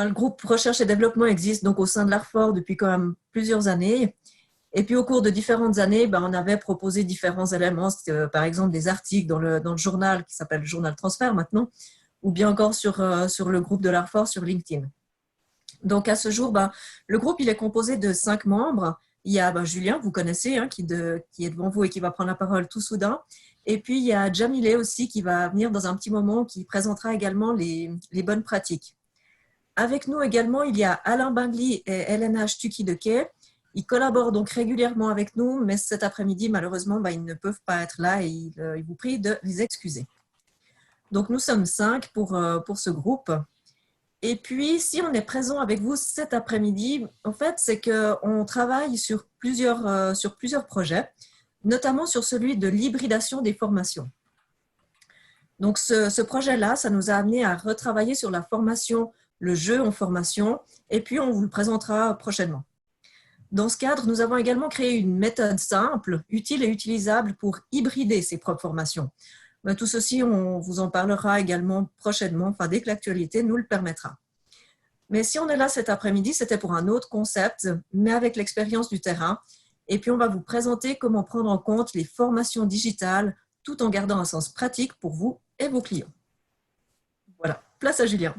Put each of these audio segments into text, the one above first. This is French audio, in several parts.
le groupe recherche et développement existe donc au sein de l'ARFOR depuis quand même plusieurs années. Et puis, au cours de différentes années, on avait proposé différents éléments, par exemple des articles dans le journal qui s'appelle le Journal Transfert maintenant, ou bien encore sur le groupe de l'ARFOR sur LinkedIn. Donc, à ce jour, le groupe il est composé de 5 membres. Il y a Julien, vous connaissez, qui est devant vous et qui va prendre la parole tout soudain. Et puis, il y a Jamilé aussi qui va venir dans un petit moment, qui présentera également les bonnes pratiques. Avec nous également, il y a Alain Bingli et Elena Stucky-Dequet. Ils collaborent donc régulièrement avec nous, mais cet après-midi, malheureusement, ils ne peuvent pas être là et ils vous prient de les excuser. Donc, nous sommes 5 pour ce groupe. Et puis, si on est présent avec vous cet après-midi, en fait, c'est qu'on travaille sur plusieurs projets, notamment sur celui de l'hybridation des formations. Donc, ce projet-là, ça nous a amené à retravailler sur la formation, le jeu en formation, et puis on vous le présentera prochainement. Dans ce cadre, nous avons également créé une méthode simple, utile et utilisable pour hybrider ces propres formations. Tout ceci, on vous en parlera également prochainement, dès que l'actualité nous le permettra. Mais si on est là cet après-midi, c'était pour un autre concept, mais avec l'expérience du terrain. Et puis, on va vous présenter comment prendre en compte les formations digitales tout en gardant un sens pratique pour vous et vos clients. Voilà, place à Julien.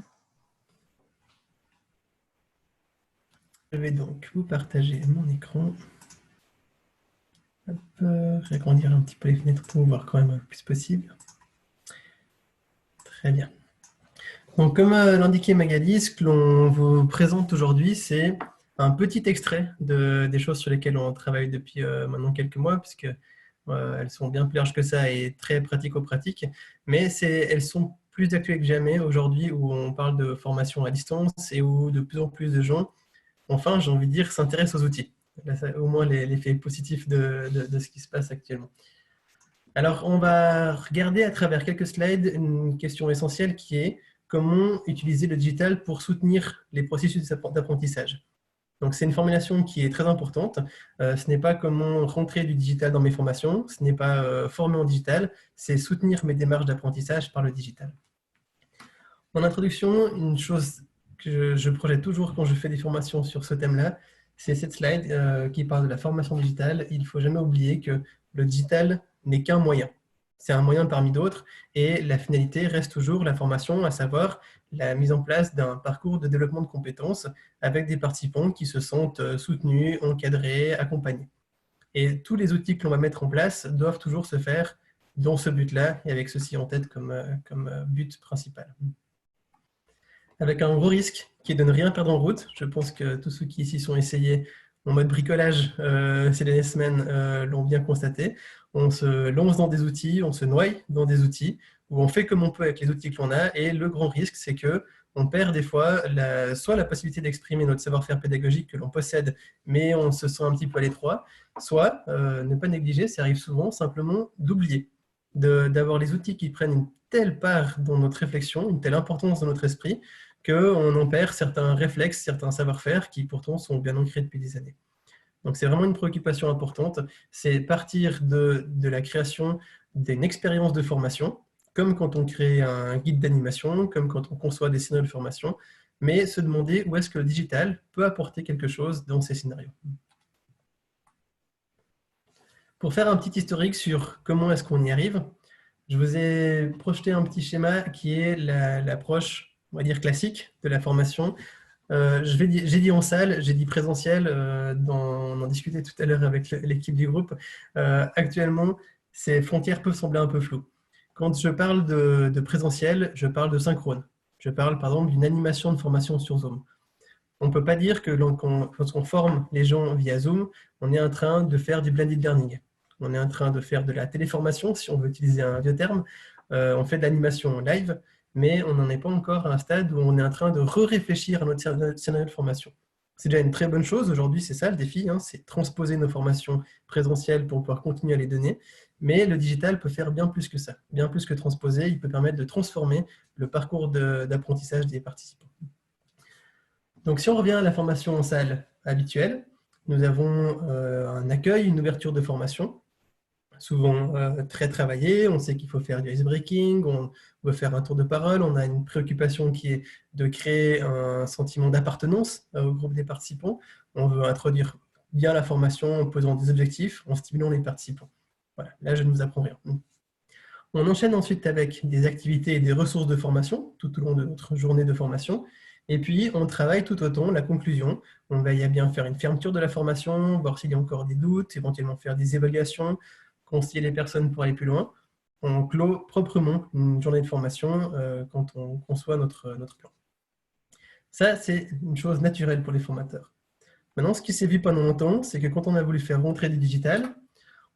Je vais donc vous partager mon écran. Agrandir un petit peu les fenêtres pour voir quand même le plus possible. Très bien. Donc, comme l'indiquait Magali, ce que l'on vous présente aujourd'hui, c'est un petit extrait des choses sur lesquelles on travaille depuis maintenant quelques mois, puisque elles sont bien plus larges que ça et très pratico-pratiques, mais elles sont plus actuelles que jamais aujourd'hui où on parle de formation à distance et où de plus en plus de gens, enfin, j'ai envie de dire, s'intéressent aux outils. Là, au moins l'effet positif de ce qui se passe actuellement. Alors, on va regarder à travers quelques slides une question essentielle qui est comment utiliser le digital pour soutenir les processus d'apprentissage. Donc, c'est une formulation qui est très importante. Ce n'est pas comment rentrer du digital dans mes formations, ce n'est pas former en digital, c'est soutenir mes démarches d'apprentissage par le digital. En introduction, une chose que je projette toujours quand je fais des formations sur ce thème-là, c'est cette slide qui parle de la formation digitale. Il ne faut jamais oublier que le digital n'est qu'un moyen. C'est un moyen parmi d'autres et la finalité reste toujours la formation, à savoir la mise en place d'un parcours de développement de compétences avec des participants qui se sentent soutenus, encadrés, accompagnés. Et tous les outils que l'on va mettre en place doivent toujours se faire dans ce but-là et avec ceci en tête comme but principal. Avec un gros risque qui est de ne rien perdre en route. Je pense que tous ceux qui ici sont essayés en mode bricolage ces dernières semaines l'ont bien constaté. On se lance dans des outils, on se noie dans des outils, où on fait comme on peut avec les outils que l'on a, et le grand risque, c'est qu'on perd des fois soit la possibilité d'exprimer notre savoir-faire pédagogique que l'on possède, mais on se sent un petit peu à l'étroit, soit, ne pas négliger, ça arrive souvent, simplement d'oublier, d'avoir les outils qui prennent une telle part dans notre réflexion, une telle importance dans notre esprit, qu'on en perd certains réflexes, certains savoir-faire qui pourtant sont bien ancrés depuis des années. Donc c'est vraiment une préoccupation importante, c'est partir de la création d'une expérience de formation, comme quand on crée un guide d'animation, comme quand on conçoit des scénarios de formation, mais se demander où est-ce que le digital peut apporter quelque chose dans ces scénarios. Pour faire un petit historique sur comment est-ce qu'on y arrive, je vous ai projeté un petit schéma qui est l'approche, on va dire, classique de la formation. J'ai dit en salle, j'ai dit présentiel, on en discutait tout à l'heure avec l'équipe du groupe. Actuellement, ces frontières peuvent sembler un peu floues. Quand je parle de présentiel, je parle de synchrone. Je parle par exemple d'une animation de formation sur Zoom. On ne peut pas dire que lorsqu'on forme les gens via Zoom, on est en train de faire du blended learning. On est en train de faire de la téléformation, si on veut utiliser un vieux terme. On fait de l'animation live, mais on n'en est pas encore à un stade où on est en train de réfléchir à notre scénario de formation. C'est déjà une très bonne chose. Aujourd'hui, c'est ça le défi, c'est transposer nos formations présentielles pour pouvoir continuer à les donner. Mais le digital peut faire bien plus que ça, bien plus que transposer. Il peut permettre de transformer le parcours d'apprentissage des participants. Donc, si on revient à la formation en salle habituelle, nous avons un accueil, une ouverture de formation. souvent très travaillées. On sait qu'il faut faire du icebreaking, on veut faire un tour de parole, on a une préoccupation qui est de créer un sentiment d'appartenance au groupe des participants. On veut introduire bien la formation en posant des objectifs, en stimulant les participants. Voilà, là je ne vous apprends rien. On enchaîne ensuite avec des activités et des ressources de formation tout au long de notre journée de formation. Et puis, on travaille tout autant la conclusion. On veille à bien faire une fermeture de la formation, voir s'il y a encore des doutes, éventuellement faire des évaluations, conseiller les personnes pour aller plus loin. On clôt proprement une journée de formation quand on conçoit notre plan. Ça, c'est une chose naturelle pour les formateurs. Maintenant, ce qui s'est vu pendant longtemps, c'est que quand on a voulu faire rentrer du digital,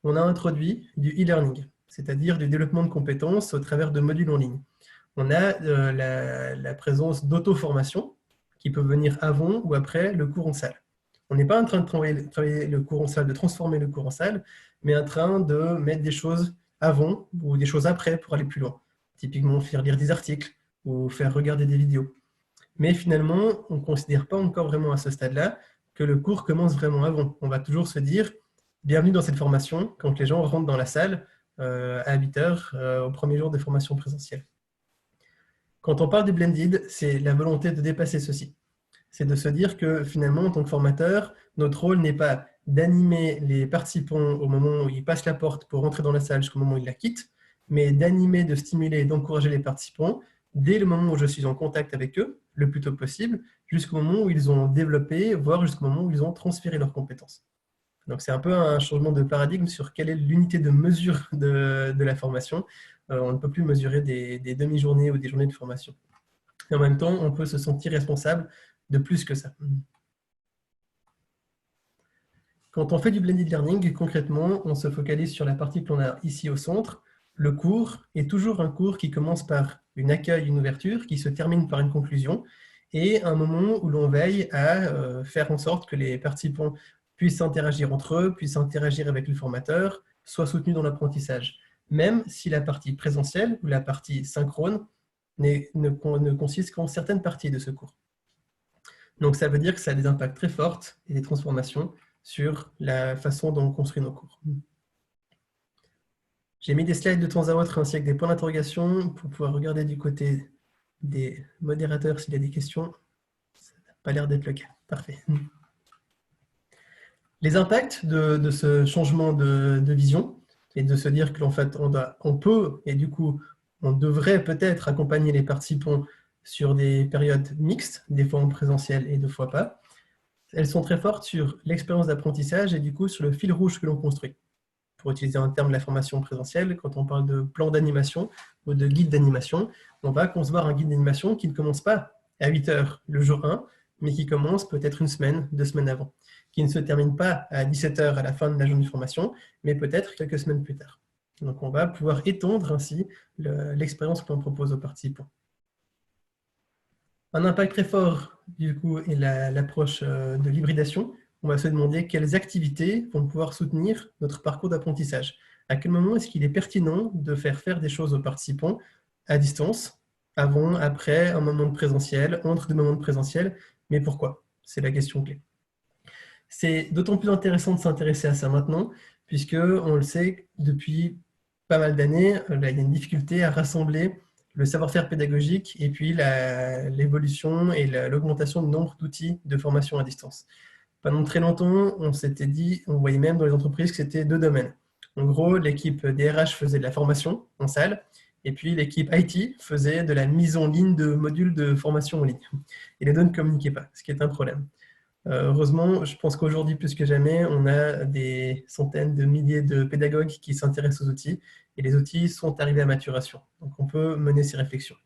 on a introduit du e-learning, c'est-à-dire du développement de compétences au travers de modules en ligne. On a la présence d'auto-formation qui peut venir avant ou après le cours en salle. On n'est pas en train de travailler le cours en salle, de transformer le cours en salle, mais en train de mettre des choses avant ou des choses après pour aller plus loin. Typiquement, faire lire des articles ou faire regarder des vidéos. Mais finalement, on ne considère pas encore vraiment à ce stade-là que le cours commence vraiment avant. On va toujours se dire « Bienvenue dans cette formation » quand les gens rentrent dans la salle à 8 h au premier jour de formation présentielle. Quand on parle du blended, c'est la volonté de dépasser ceci. C'est de se dire que finalement, en tant que formateur, notre rôle n'est pas d'animer les participants au moment où ils passent la porte pour rentrer dans la salle jusqu'au moment où ils la quittent, mais d'animer, de stimuler et d'encourager les participants dès le moment où je suis en contact avec eux, le plus tôt possible, jusqu'au moment où ils ont développé, voire jusqu'au moment où ils ont transféré leurs compétences. Donc c'est un peu un changement de paradigme sur quelle est l'unité de mesure de la formation. On ne peut plus mesurer des demi-journées ou des journées de formation. Et en même temps, on peut se sentir responsable de plus que ça. Quand on fait du blended learning, concrètement, on se focalise sur la partie que l'on a ici au centre. Le cours est toujours un cours qui commence par une accueil, une ouverture, qui se termine par une conclusion, et un moment où l'on veille à faire en sorte que les participants puissent interagir entre eux, puissent interagir avec le formateur, soient soutenus dans l'apprentissage. Même si la partie présentielle ou la partie synchrone ne consiste qu'en certaines parties de ce cours. Donc ça veut dire que ça a des impacts très forts et des transformations sur la façon dont on construit nos cours. J'ai mis des slides de temps à autre ainsi que des points d'interrogation pour pouvoir regarder du côté des modérateurs s'il y a des questions. Ça n'a pas l'air d'être le cas. Parfait. Les impacts de ce changement de vision et de se dire que en fait, on peut et du coup on devrait peut-être accompagner les participants sur des périodes mixtes, des fois en présentiel et des fois pas. Elles sont très fortes sur l'expérience d'apprentissage et du coup sur le fil rouge que l'on construit. Pour utiliser un terme de la formation présentielle, quand on parle de plan d'animation ou de guide d'animation, on va concevoir un guide d'animation qui ne commence pas à 8 h le jour 1, mais qui commence peut-être une semaine, 2 semaines avant, qui ne se termine pas à 17 h à la fin de la journée de formation, mais peut-être quelques semaines plus tard. Donc on va pouvoir étendre ainsi l'expérience que l'on propose aux participants. Un impact très fort, du coup, est l'approche de l'hybridation. On va se demander quelles activités vont pouvoir soutenir notre parcours d'apprentissage. À quel moment est-ce qu'il est pertinent de faire des choses aux participants à distance, avant, après, un moment de présentiel, entre deux moments de présentiel, mais pourquoi? C'est la question clé. C'est d'autant plus intéressant de s'intéresser à ça maintenant, puisque on le sait, depuis pas mal d'années, il y a une difficulté à rassembler le savoir-faire pédagogique et puis l'évolution et l'augmentation du nombre d'outils de formation à distance. Pendant très longtemps, on s'était dit, on voyait même dans les entreprises que c'était 2 domaines. En gros, l'équipe DRH faisait de la formation en salle, et puis l'équipe IT faisait de la mise en ligne de modules de formation en ligne. Et les deux ne communiquaient pas, ce qui est un problème. Heureusement, je pense qu'aujourd'hui, plus que jamais, on a des centaines de milliers de pédagogues qui s'intéressent aux outils, et les outils sont arrivés à maturation. Donc on peut mener ces réflexions.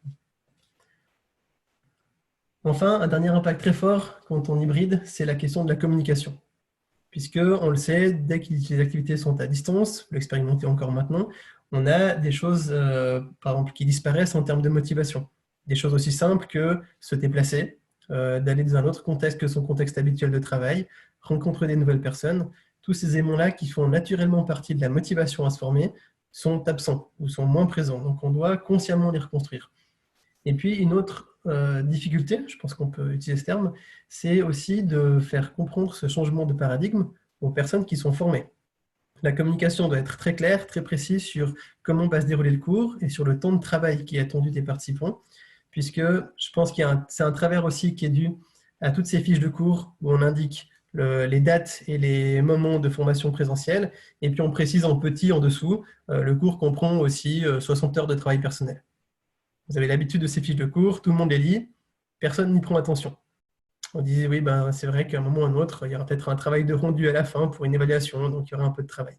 Enfin, un dernier impact très fort quand on hybride, c'est la question de la communication. Puisque, on le sait, dès que les activités sont à distance, l'expérimenter encore maintenant, on a des choses, par exemple, qui disparaissent en termes de motivation. Des choses aussi simples que se déplacer, d'aller dans un autre contexte que son contexte habituel de travail, rencontrer des nouvelles personnes. Tous ces éléments-là qui font naturellement partie de la motivation à se former sont absents ou sont moins présents. Donc, on doit consciemment les reconstruire. Et puis, une autre difficulté, je pense qu'on peut utiliser ce terme, c'est aussi de faire comprendre ce changement de paradigme aux personnes qui sont formées. La communication doit être très claire, très précise sur comment va se dérouler le cours et sur le temps de travail qui est attendu des participants, puisque je pense que c'est un travers aussi qui est dû à toutes ces fiches de cours où on indique les dates et les moments de formation présentielle, et puis on précise en petit en dessous, le cours comprend aussi 60 heures de travail personnel. Vous avez l'habitude de ces fiches de cours, tout le monde les lit, personne n'y prend attention. On disait, oui, ben, c'est vrai qu'à un moment ou à un autre, il y aura peut-être un travail de rendu à la fin pour une évaluation, donc il y aura un peu de travail.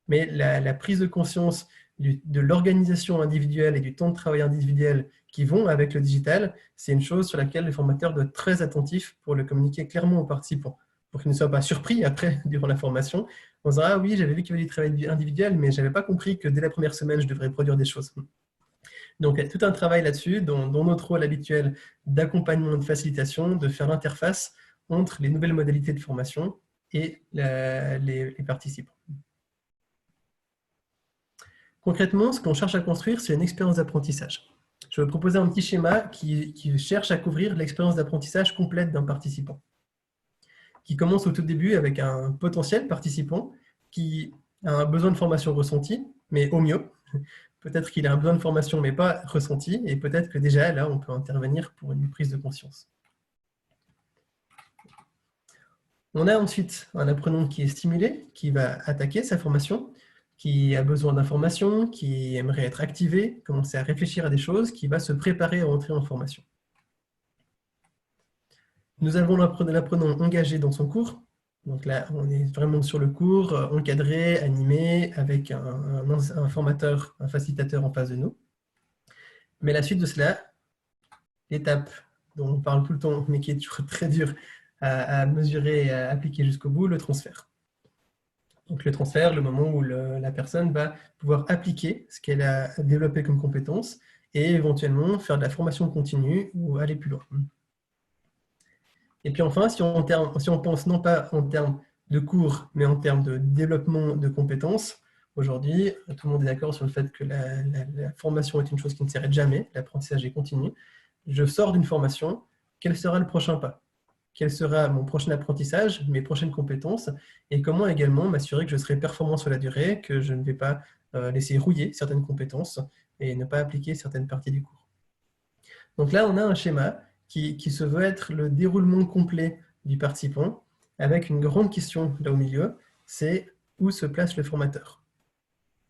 Mais la prise de conscience de l'organisation individuelle et du temps de travail individuel qui vont avec le digital, c'est une chose sur laquelle le formateur doit être très attentif pour le communiquer clairement aux participants, pour qu'ils ne soient pas surpris après, durant la formation, en disant « Ah oui, j'avais vu qu'il y avait du travail individuel, mais je n'avais pas compris que dès la première semaine, je devrais produire des choses. » Donc, il y a tout un travail là-dessus, dans notre rôle habituel d'accompagnement et de facilitation, de faire l'interface entre les nouvelles modalités de formation et les participants. Concrètement, ce qu'on cherche à construire, c'est une expérience d'apprentissage. Je vais proposer un petit schéma qui cherche à couvrir l'expérience d'apprentissage complète d'un participant, qui commence au tout début avec un potentiel participant qui a un besoin de formation ressentie, mais au mieux. Peut-être qu'il a un besoin de formation, mais pas ressenti, et peut-être que déjà, là, on peut intervenir pour une prise de conscience. On a ensuite un apprenant qui est stimulé, qui va attaquer sa formation, qui a besoin d'informations, qui aimerait être activé, commencer à réfléchir à des choses, qui va se préparer à entrer en formation. Nous avons l'apprenant engagé dans son cours. Donc là, on est vraiment sur le cours, encadré, animé, avec un formateur, un facilitateur en face de nous. Mais la suite de cela, l'étape dont on parle tout le temps, mais qui est toujours très dure à mesurer et à appliquer jusqu'au bout, le transfert. Donc le transfert, le moment où la personne va pouvoir appliquer ce qu'elle a développé comme compétence et éventuellement faire de la formation continue ou aller plus loin. Et puis enfin, si on pense non pas en termes de cours, mais en termes de développement de compétences, aujourd'hui, tout le monde est d'accord sur le fait que la formation est une chose qui ne s'arrête jamais, l'apprentissage est continu. Je sors d'une formation, quel sera le prochain pas? Quel sera mon prochain apprentissage, mes prochaines compétences, et comment également m'assurer que je serai performant sur la durée, que je ne vais pas laisser rouiller certaines compétences et ne pas appliquer certaines parties du cours. Donc là, on a un schéma qui se veut être le déroulement complet du participant, avec une grande question là au milieu, c'est où se place le formateur?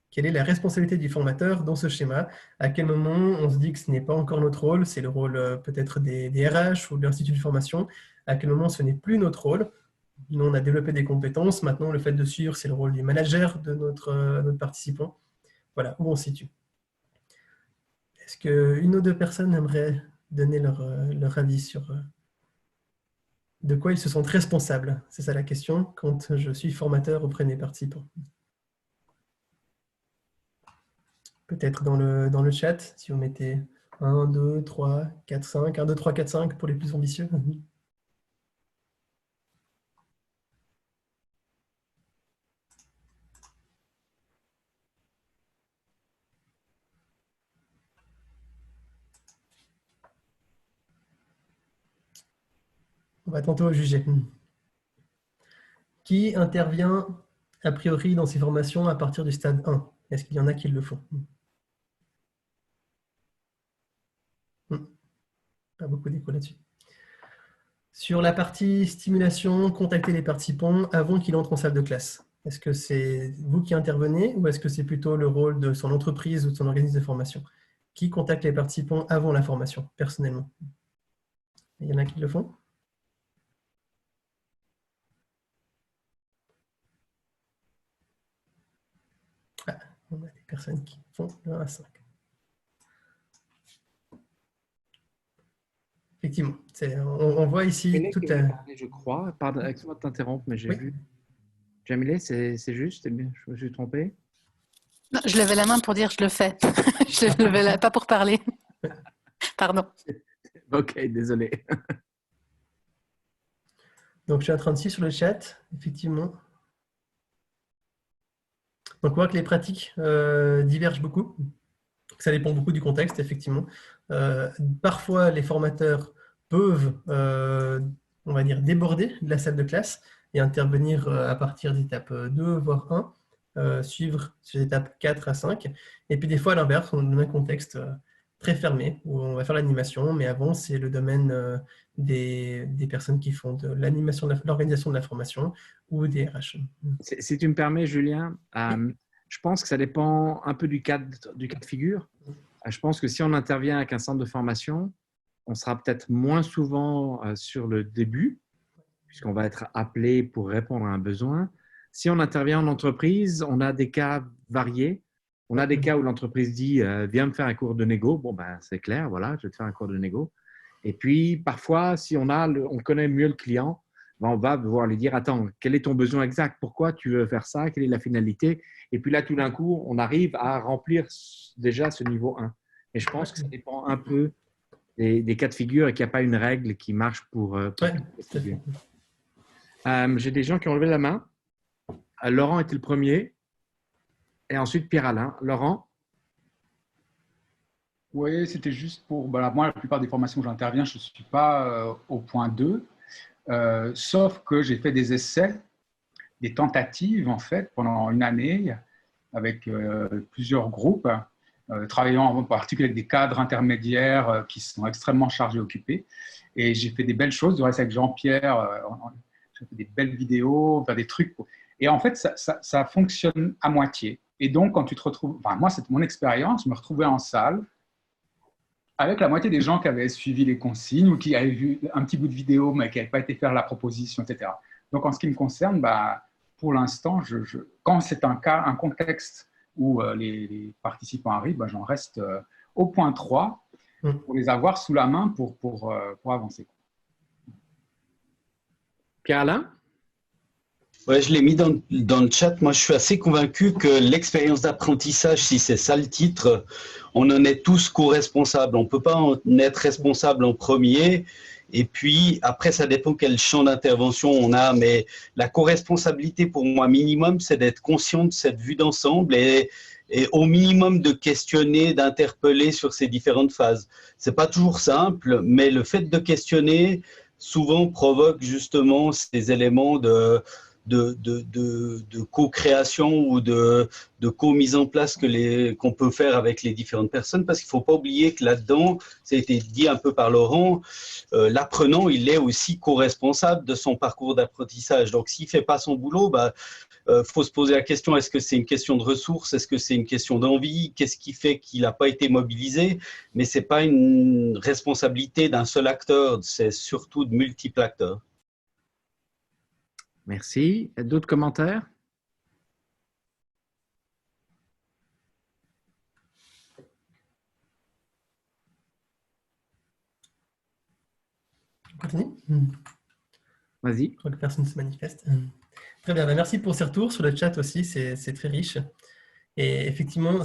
Quelle est la responsabilité du formateur dans ce schéma? À quel moment on se dit que ce n'est pas encore notre rôle, c'est le rôle peut-être des RH ou de l'Institut de formation? À quel moment ce n'est plus notre rôle? Nous, on a développé des compétences, maintenant le fait de suivre, c'est le rôle du manager de notre participant. Voilà, où on se situe. Est-ce qu'une ou deux personnes aimeraient donner leur avis sur de quoi ils se sentent responsables? C'est ça la question quand je suis formateur auprès des participants. Peut-être dans le chat, si vous mettez 1, 2, 3, 4, 5, 1, 2, 3, 4, 5 pour les plus ambitieux. On va tantôt juger. Qui intervient a priori dans ces formations à partir du stade 1? Est-ce qu'il y en a qui le font? Pas beaucoup d'écho là-dessus. Sur la partie stimulation, contacter les participants avant qu'ils entrent en salle de classe. Est-ce que c'est vous qui intervenez ou est-ce que c'est plutôt le rôle de son entreprise ou de son organisme de formation? Qui contacte les participants avant la formation, personnellement? Il y en a qui le font? Ah, on a des personnes qui font le 1 à 5. Effectivement, on voit ici toute la... Je crois, pardon, excuse-moi de t'interrompre, mais j'ai vu. Jamilé, c'est juste, je me suis trompé. Non, je levais la main pour dire je le fais. Je ne levais pas pour parler. Pardon. Ok, désolé. Donc, je suis en train de suivre sur le chat, effectivement. Donc, on voit que les pratiques divergent beaucoup. Ça dépend beaucoup du contexte, effectivement. Parfois, les formateurs peuvent, on va dire, déborder de la salle de classe et intervenir à partir d'étape 2, voire 1, suivre ces étapes 4 à 5. Et puis des fois, à l'inverse, on donne un contexte très fermé où on va faire l'animation, mais avant, c'est le domaine des personnes qui font de l'animation, de l'organisation de la formation ou des RH. Si tu me permets, Julien, je pense que ça dépend un peu du cas de figure. Je pense que si on intervient avec un centre de formation, on sera peut-être moins souvent sur le début, puisqu'on va être appelé pour répondre à un besoin. Si on intervient en entreprise, on a des cas variés. On a des cas où l'entreprise dit « viens me faire un cours de négo ». Bon, ben, c'est clair, voilà, je vais te faire un cours de négo. Et puis, parfois, si on connaît mieux le client, ben, on va pouvoir lui dire « attends, quel est ton besoin exact? Pourquoi tu veux faire ça? Quelle est la finalité ?» Et puis là, tout d'un coup, on arrive à remplir déjà ce niveau 1. Et je pense que ça dépend un peu des cas de figure et qu'il n'y a pas une règle qui marche pour j'ai des gens qui ont levé la main. Laurent était le premier. Et ensuite, Pierre-Alain. Laurent? Oui, c'était juste pour… Voilà, moi, la plupart des formations où j'interviens, je ne suis pas au point 2, sauf que j'ai fait des essais, des tentatives, en fait, pendant une année, avec plusieurs groupes, travaillant en particulier avec des cadres intermédiaires qui sont extrêmement chargés et occupés. Et j'ai fait des belles choses, du reste avec Jean-Pierre, j'ai fait des belles vidéos, enfin, des trucs. Et en fait, ça fonctionne à moitié. Et donc, quand tu te retrouves… Enfin, moi, c'est mon expérience, je me retrouvais en salle avec la moitié des gens qui avaient suivi les consignes ou qui avaient vu un petit bout de vidéo, mais qui n'avaient pas été faire la proposition, etc. Donc, en ce qui me concerne, pour l'instant, quand c'est un contexte où les participants arrivent, j'en reste au point 3 pour les avoir sous la main pour avancer. Pierre-Alain? Ouais, je l'ai mis dans le chat. Moi, je suis assez convaincu que l'expérience d'apprentissage, si c'est ça le titre, on en est tous co-responsables. On ne peut pas en être responsable en premier. Et puis, après, ça dépend quel champ d'intervention on a. Mais la co-responsabilité, pour moi, minimum, c'est d'être conscient de cette vue d'ensemble et au minimum de questionner, d'interpeller sur ces différentes phases. Ce n'est pas toujours simple, mais le fait de questionner souvent provoque justement ces éléments de co-création ou de co-mise en place qu'on peut faire avec les différentes personnes, parce qu'il ne faut pas oublier que là-dedans, ça a été dit un peu par Laurent, l'apprenant, il est aussi co-responsable de son parcours d'apprentissage. Donc, s'il ne fait pas son boulot, faut se poser la question, est-ce que c'est une question de ressources? Est-ce que c'est une question d'envie? Qu'est-ce qui fait qu'il n'a pas été mobilisé? Mais ce n'est pas une responsabilité d'un seul acteur, c'est surtout de multiples acteurs. Merci. D'autres commentaires? On continue? Vas-y. Je crois que personne ne se manifeste. Très bien, merci pour ces retours sur le chat aussi, c'est très riche. Et effectivement,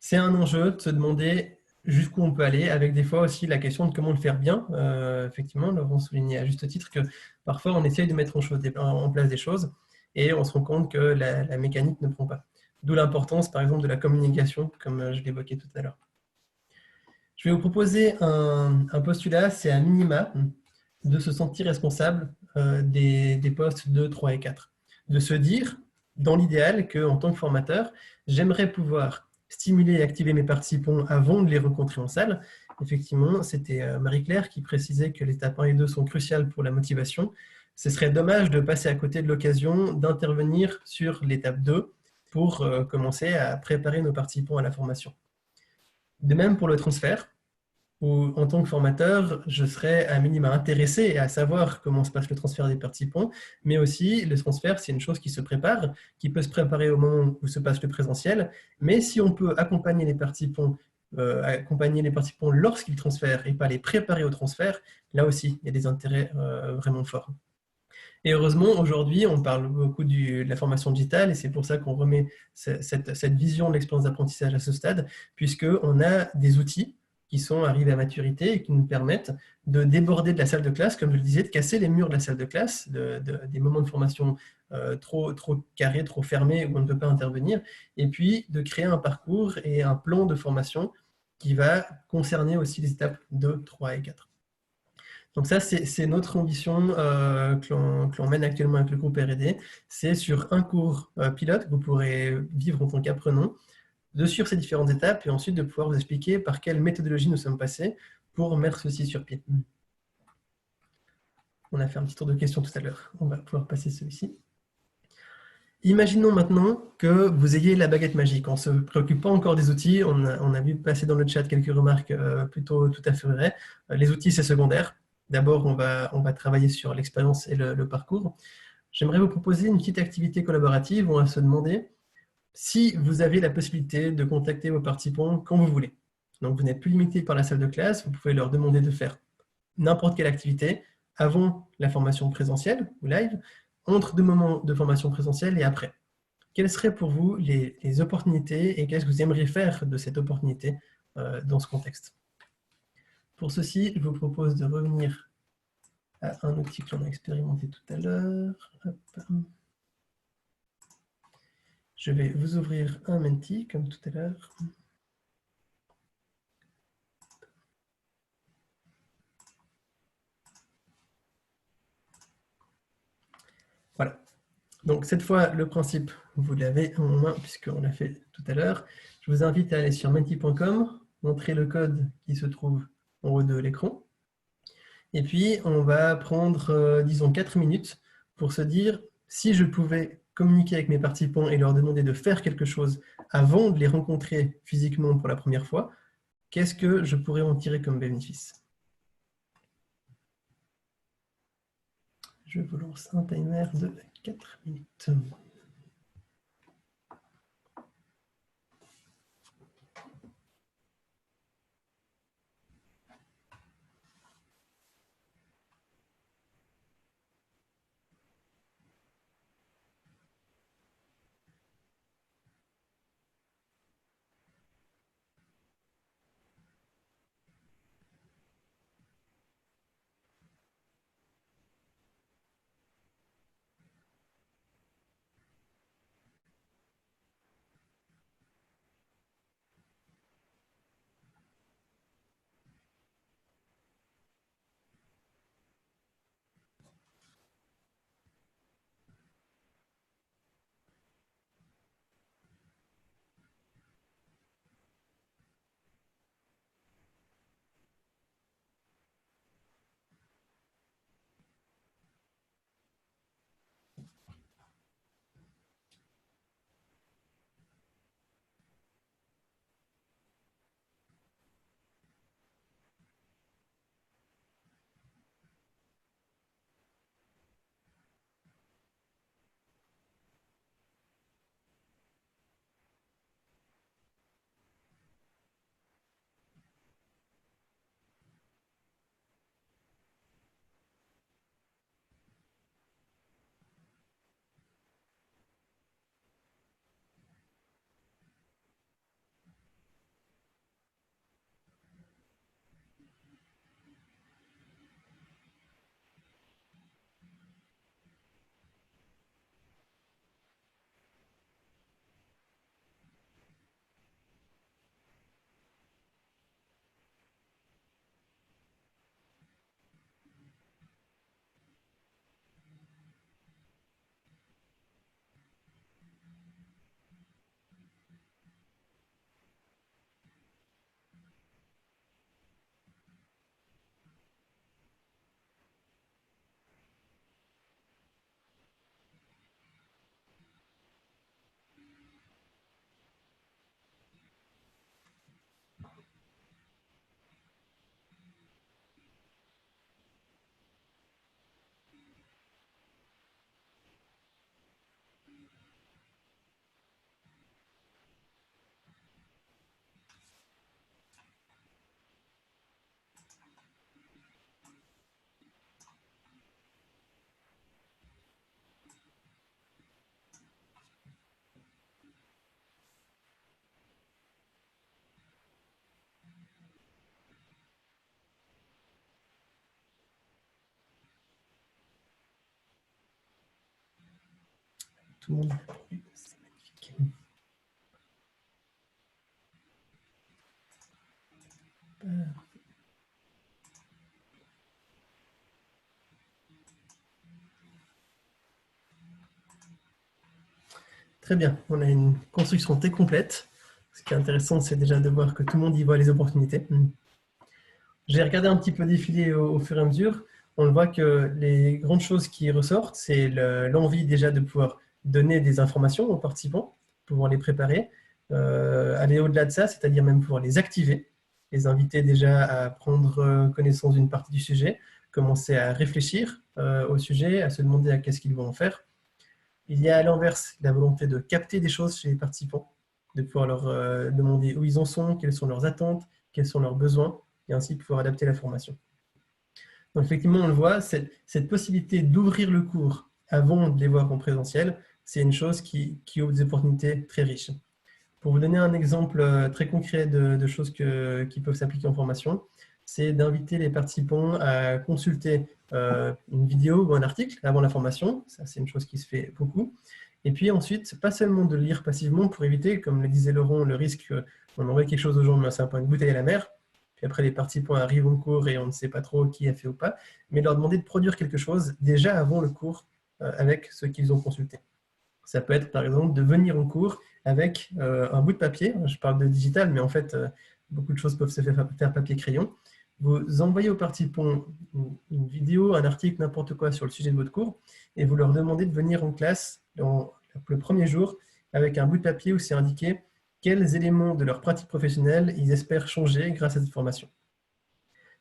c'est un enjeu de se demander jusqu'où on peut aller, avec des fois aussi la question de comment le faire bien. Effectivement, Laurent soulignait à juste titre que parfois on essaye de mettre en place des choses et on se rend compte que la mécanique ne prend pas. D'où l'importance, par exemple, de la communication, comme je l'évoquais tout à l'heure. Je vais vous proposer un postulat, c'est un minima de se sentir responsable des postes 2, 3 et 4. De se dire, dans l'idéal, qu'en tant que formateur, j'aimerais pouvoir stimuler et activer mes participants avant de les rencontrer en salle. Effectivement, c'était Marie-Claire qui précisait que l'étape 1 et 2 sont cruciales pour la motivation. Ce serait dommage de passer à côté de l'occasion d'intervenir sur l'étape 2 pour commencer à préparer nos participants à la formation. De même pour le transfert, où en tant que formateur, je serais à minima intéressé à savoir comment se passe le transfert des participants, mais aussi le transfert, c'est une chose qui se prépare, qui peut se préparer au moment où se passe le présentiel, mais si on peut accompagner les participants lorsqu'ils transfèrent et pas les préparer au transfert, là aussi, il y a des intérêts vraiment forts. Et heureusement, aujourd'hui, on parle beaucoup de la formation digitale et c'est pour ça qu'on remet cette vision de l'expérience d'apprentissage à ce stade, puisqu'on a des outils qui sont arrivés à maturité et qui nous permettent de déborder de la salle de classe, comme je le disais, de casser les murs de la salle de classe, des moments de formation trop carrés, trop fermés, où on ne peut pas intervenir, et puis de créer un parcours et un plan de formation qui va concerner aussi les étapes 2, 3 et 4. Donc ça, c'est notre ambition que l'on mène actuellement avec le groupe R&D. C'est sur un cours pilote que vous pourrez vivre en tant qu'apprenant, de suivre ces différentes étapes et ensuite de pouvoir vous expliquer par quelle méthodologie nous sommes passés pour mettre ceci sur pied. On a fait un petit tour de questions tout à l'heure. On va pouvoir passer celui-ci. Imaginons maintenant que vous ayez la baguette magique. On ne se préoccupe pas encore des outils. On a vu passer dans le chat quelques remarques plutôt tout à fait vraies. Les outils, c'est secondaire. D'abord, on va travailler sur l'expérience et le parcours. J'aimerais vous proposer une petite activité collaborative où on va se demander si vous avez la possibilité de contacter vos participants quand vous voulez. Donc, vous n'êtes plus limité par la salle de classe. Vous pouvez leur demander de faire n'importe quelle activité avant la formation présentielle ou live, entre deux moments de formation présentielle et après. Quelles seraient pour vous les opportunités et qu'est-ce que vous aimeriez faire de cette opportunité dans ce contexte? Pour ceci, je vous propose de revenir à un outil que l'on a expérimenté tout à l'heure. Je vais vous ouvrir un Menti, comme tout à l'heure. Voilà. Donc cette fois, le principe, vous l'avez en main puisqu'on l'a fait tout à l'heure. Je vous invite à aller sur menti.com, montrer le code qui se trouve en haut de l'écran. Et puis, on va prendre, disons, 4 minutes pour se dire si je pouvais communiquer avec mes participants et leur demander de faire quelque chose avant de les rencontrer physiquement pour la première fois, qu'est-ce que je pourrais en tirer comme bénéfice? Je vous lance un timer de 4 minutes. Tout le monde. C'est magnifique. Très bien, on a une construction très complète. Ce qui est intéressant, c'est déjà de voir que tout le monde y voit les opportunités. J'ai regardé un petit peu défiler au fur et à mesure. On le voit que les grandes choses qui ressortent, c'est l'envie déjà de pouvoir donner des informations aux participants, pouvoir les préparer, aller au-delà de ça, c'est-à-dire même pouvoir les activer, les inviter déjà à prendre connaissance d'une partie du sujet, commencer à réfléchir au sujet, à se demander à qu'est-ce qu'ils vont en faire. Il y a à l'inverse la volonté de capter des choses chez les participants, de pouvoir leur demander où ils en sont, quelles sont leurs attentes, quels sont leurs besoins, et ainsi pouvoir adapter la formation. Donc effectivement, on le voit, cette possibilité d'ouvrir le cours avant de les voir en présentiel, c'est une chose qui ouvre des opportunités très riches. Pour vous donner un exemple très concret de choses qui peuvent s'appliquer en formation, c'est d'inviter les participants à consulter une vidéo ou un article avant la formation. Ça, c'est une chose qui se fait beaucoup. Et puis ensuite, pas seulement de lire passivement pour éviter, comme le disait Laurent, le risque qu'on envoie quelque chose aux gens, mais c'est un peu une bouteille à la mer. Puis après, les participants arrivent au cours et on ne sait pas trop qui a fait ou pas, mais leur demander de produire quelque chose déjà avant le cours avec ceux qu'ils ont consulté. Ça peut être par exemple de venir au cours avec un bout de papier. Je parle de digital, mais en fait, beaucoup de choses peuvent se faire papier-crayon. Vous envoyez aux participants une vidéo, un article, n'importe quoi sur le sujet de votre cours, et vous leur demandez de venir en classe le premier jour avec un bout de papier où c'est indiqué quels éléments de leur pratique professionnelle ils espèrent changer grâce à cette formation.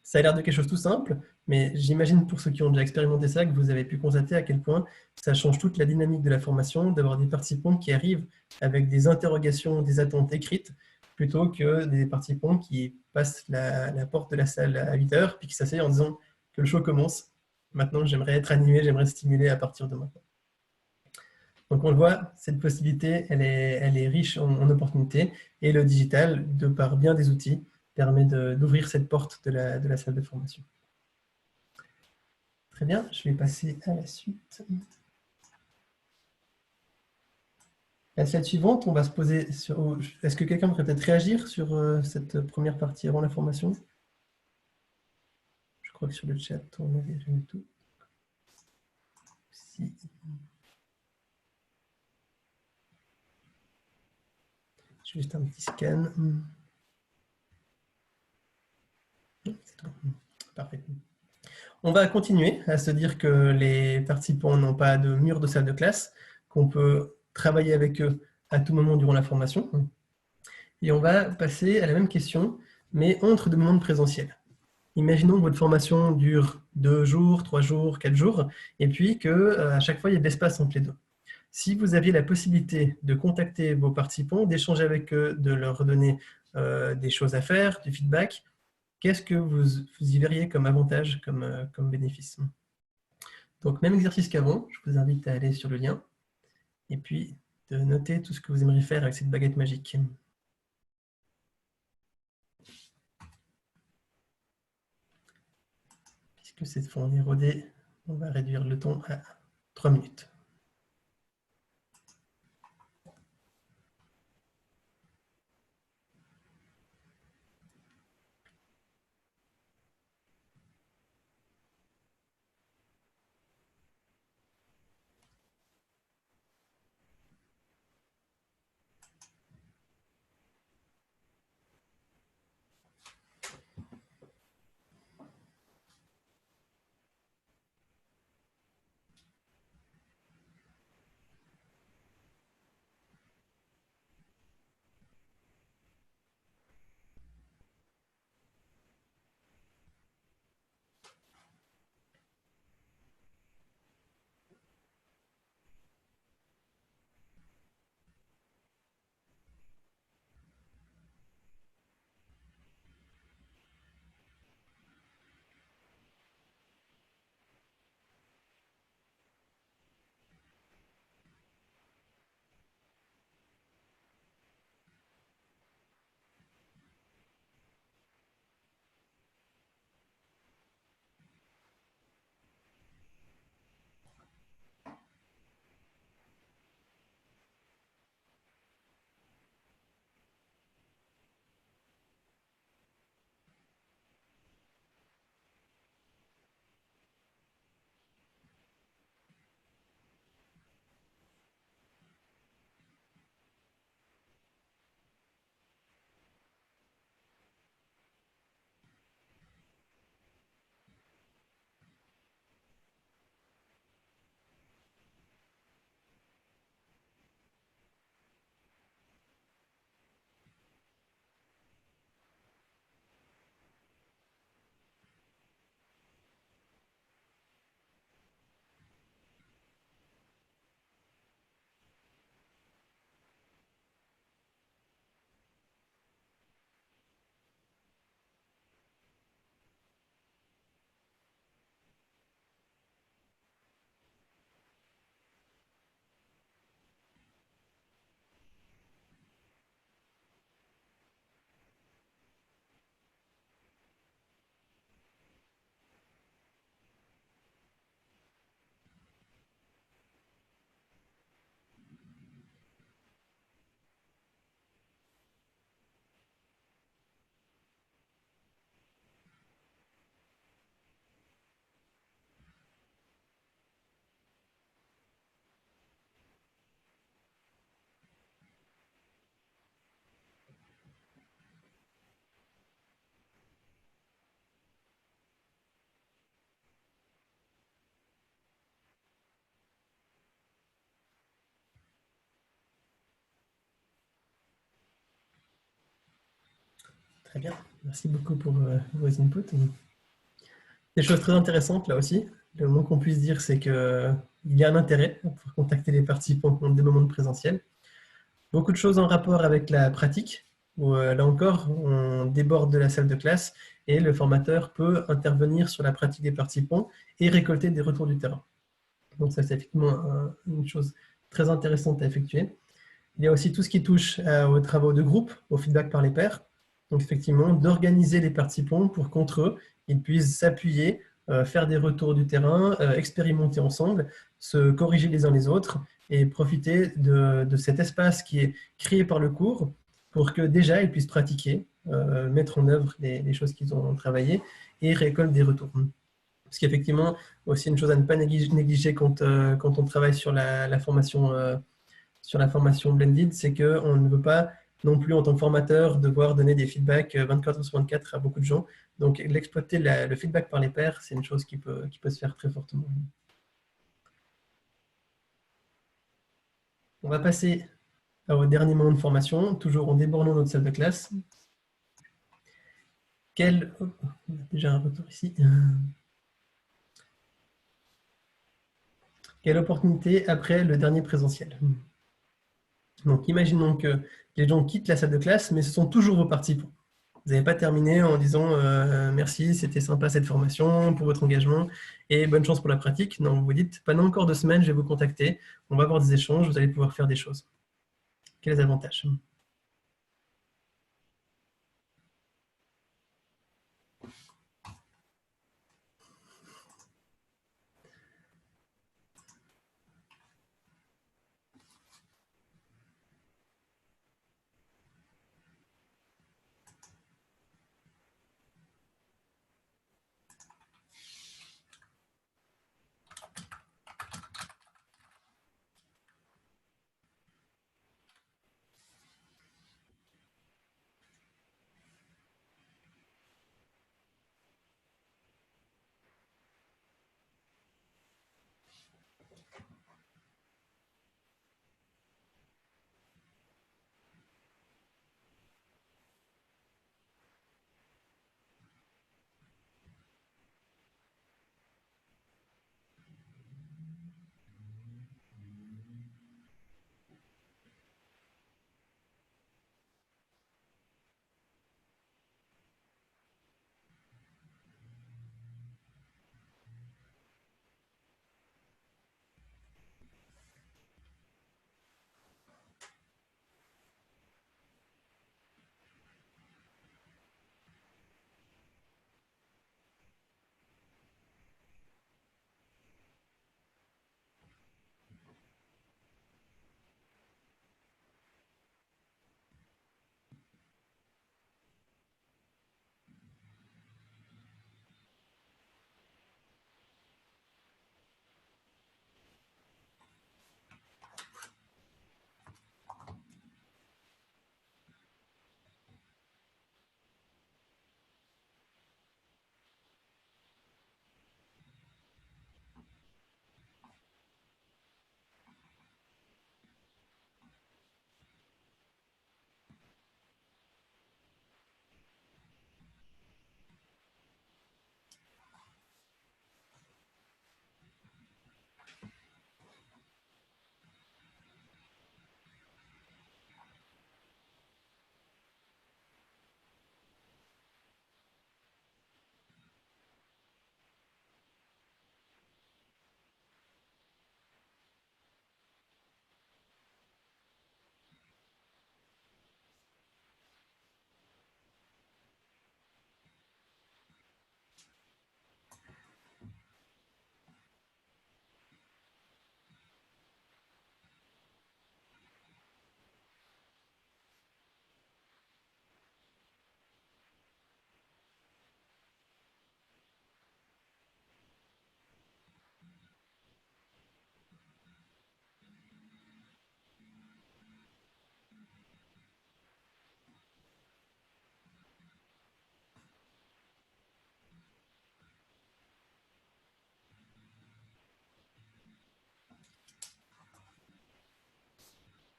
Ça a l'air de quelque chose de tout simple, mais j'imagine pour ceux qui ont déjà expérimenté ça que vous avez pu constater à quel point ça change toute la dynamique de la formation d'avoir des participants qui arrivent avec des interrogations, des attentes écrites, plutôt que des participants qui passent la porte de la salle à 8 heures puis qui s'asseyent en disant que le show commence. Maintenant, j'aimerais être animé, j'aimerais stimuler à partir de maintenant. Donc on le voit, cette possibilité, elle est riche en opportunités et le digital, de par bien des outils, permet d'ouvrir cette porte de la salle de formation. Très bien, je vais passer à la suite. La slide suivante, on va se poser sur... Est-ce que quelqu'un pourrait peut-être réagir sur cette première partie avant la formation? Je crois que sur le chat, on avait vu tout. Si... Juste un petit scan. Parfait. On va continuer à se dire que les participants n'ont pas de mur de salle de classe, qu'on peut travailler avec eux à tout moment durant la formation. Et on va passer à la même question, mais entre deux moments de présentiel. Imaginons que votre formation dure 2 jours, 3 jours, 4 jours, et puis qu'à chaque fois, il y a de l'espace entre les deux. Si vous aviez la possibilité de contacter vos participants, d'échanger avec eux, de leur donner des choses à faire, du feedback, qu'est-ce que vous y verriez comme avantage, comme bénéfice? Donc, même exercice qu'avant, je vous invite à aller sur le lien et puis de noter tout ce que vous aimeriez faire avec cette baguette magique. Puisque cette fois on est rodé, on va réduire le temps à 3 minutes. Très bien. Merci beaucoup pour vos inputs. Des choses très intéressantes là aussi. Le moins qu'on puisse dire, c'est qu'il y a un intérêt pour contacter les participants dans des moments de présentiel. Beaucoup de choses en rapport avec la pratique, où là encore, on déborde de la salle de classe et le formateur peut intervenir sur la pratique des participants et récolter des retours du terrain. Donc ça, c'est effectivement une chose très intéressante à effectuer. Il y a aussi tout ce qui touche aux travaux de groupe, au feedback par les pairs. Donc effectivement, d'organiser les participants pour qu'entre eux, ils puissent s'appuyer, faire des retours du terrain, expérimenter ensemble, se corriger les uns les autres et profiter de cet espace qui est créé par le cours pour que déjà ils puissent pratiquer, mettre en œuvre les choses qu'ils ont travaillées et récoltent des retours. Parce qu'effectivement, aussi une chose à ne pas négliger quand on travaille sur la formation blended, c'est qu'on ne veut pas non plus en tant que formateur devoir donner des feedbacks 24 heures sur 24 à beaucoup de gens. Donc l'exploiter le feedback par les pairs, c'est une chose qui peut se faire très fortement. On va passer au dernier moment de formation, toujours en débordant notre salle de classe. Déjà un retour ici. Quelle opportunité après le dernier présentiel? Donc, imaginons que les gens quittent la salle de classe, mais ce sont toujours vos participants. Vous n'avez pas terminé en disant merci, c'était sympa cette formation, pour votre engagement et bonne chance pour la pratique. Non, vous vous dites, pendant encore 2 semaines, je vais vous contacter, on va avoir des échanges, vous allez pouvoir faire des choses. Quels avantages?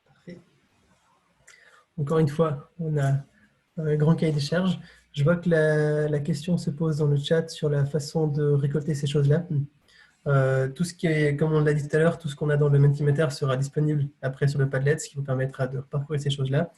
Parfait. Encore une fois, on a grand cahier des charges. Je vois que la question se pose dans le chat sur la façon de récolter ces choses-là. Tout ce qui est, comme on l'a dit tout à l'heure, tout ce qu'on a dans le Mentimeter sera disponible après sur le Padlet, ce qui vous permettra de parcourir ces choses-là.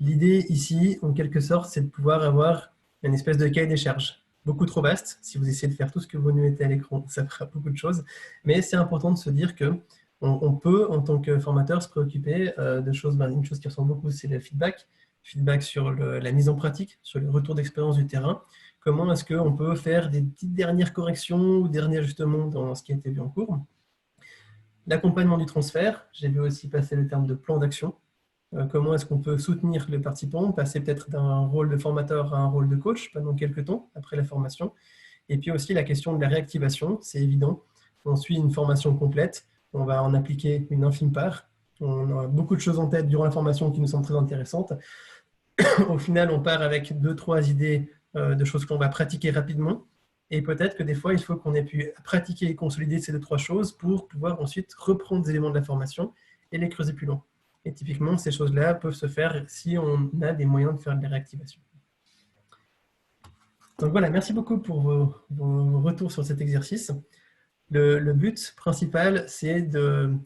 L'idée ici, en quelque sorte, c'est de pouvoir avoir une espèce de cahier des charges. Beaucoup trop vaste. Si vous essayez de faire tout ce que vous nous mettez à l'écran, ça fera beaucoup de choses. Mais c'est important de se dire que on peut, en tant que formateur, se préoccuper de choses. Une chose qui ressemble beaucoup, c'est le feedback. Feedback sur la mise en pratique, sur le retour d'expérience du terrain. Comment est-ce qu'on peut faire des petites dernières corrections ou derniers ajustements dans ce qui a été vu en cours. L'accompagnement du transfert, j'ai vu aussi passer le terme de plan d'action. Comment est-ce qu'on peut soutenir les participants, passer peut-être d'un rôle de formateur à un rôle de coach pendant quelques temps après la formation. Et puis aussi la question de la réactivation, c'est évident. On suit une formation complète, on va en appliquer une infime part. On a beaucoup de choses en tête durant la formation qui nous semblent très intéressantes. Au final, on part avec 2-3 idées de choses qu'on va pratiquer rapidement. Et peut-être que des fois, il faut qu'on ait pu pratiquer et consolider ces 2-3 choses pour pouvoir ensuite reprendre des éléments de la formation et les creuser plus loin. Et typiquement, ces choses-là peuvent se faire si on a des moyens de faire de la réactivation. Donc voilà, merci beaucoup pour vos retours sur cet exercice. Le but principal, c'est de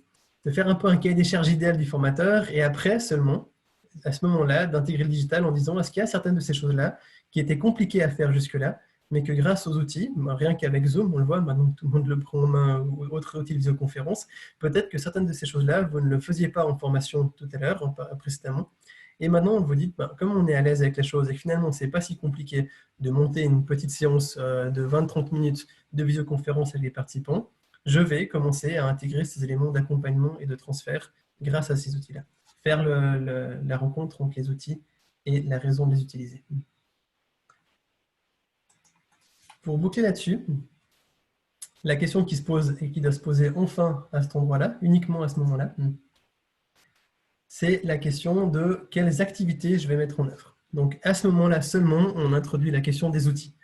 faire un peu un cahier des charges idéal du formateur et après seulement, à ce moment-là, d'intégrer le digital en disant est-ce qu'il y a certaines de ces choses-là qui étaient compliquées à faire jusque-là, mais que grâce aux outils, rien qu'avec Zoom, on le voit, maintenant tout le monde le prend en main ou autre outil de visioconférence, peut-être que certaines de ces choses-là, vous ne le faisiez pas en formation tout à l'heure, précédemment, et maintenant vous dites, comme on est à l'aise avec la chose et que finalement ce n'est pas si compliqué de monter une petite séance de 20-30 minutes de visioconférence avec les participants, je vais commencer à intégrer ces éléments d'accompagnement et de transfert grâce à ces outils-là. Faire la rencontre entre les outils et la raison de les utiliser. Pour boucler là-dessus, la question qui se pose et qui doit se poser enfin à cet endroit-là, uniquement à ce moment-là, c'est la question de quelles activités je vais mettre en œuvre. Donc à ce moment-là seulement, on introduit la question des outils.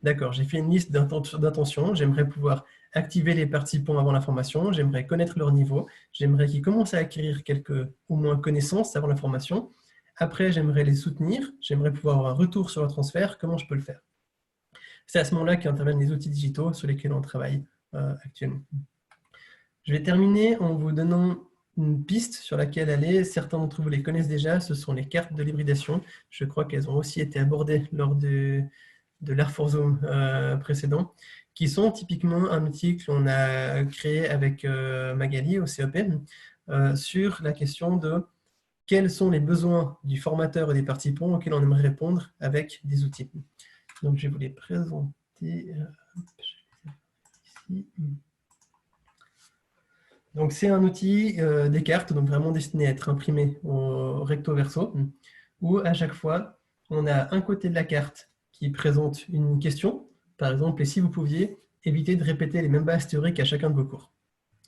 D'accord, j'ai fait une liste d'intentions, j'aimerais pouvoir activer les participants avant la formation, j'aimerais connaître leur niveau, j'aimerais qu'ils commencent à acquérir quelques au moins connaissances avant la formation. Après, j'aimerais les soutenir, j'aimerais pouvoir avoir un retour sur le transfert, comment je peux le faire? C'est à ce moment-là qu'interviennent les outils digitaux sur lesquels on travaille actuellement. Je vais terminer en vous donnant une piste sur laquelle aller. Certains d'entre vous les connaissent déjà, ce sont les cartes de l'hybridation. Je crois qu'elles ont aussi été abordées lors de l'Air for Zoom précédent, qui sont typiquement un outil que l'on a créé avec Magali au CEP sur la question de quels sont les besoins du formateur et des participants auxquels on aimerait répondre avec des outils. Donc, je vais vous les présenter. Ici. Donc, c'est un outil des cartes, donc vraiment destiné à être imprimé au recto verso, où à chaque fois, on a un côté de la carte qui présente une question, par exemple, et si vous pouviez éviter de répéter les mêmes bases théoriques à chacun de vos cours.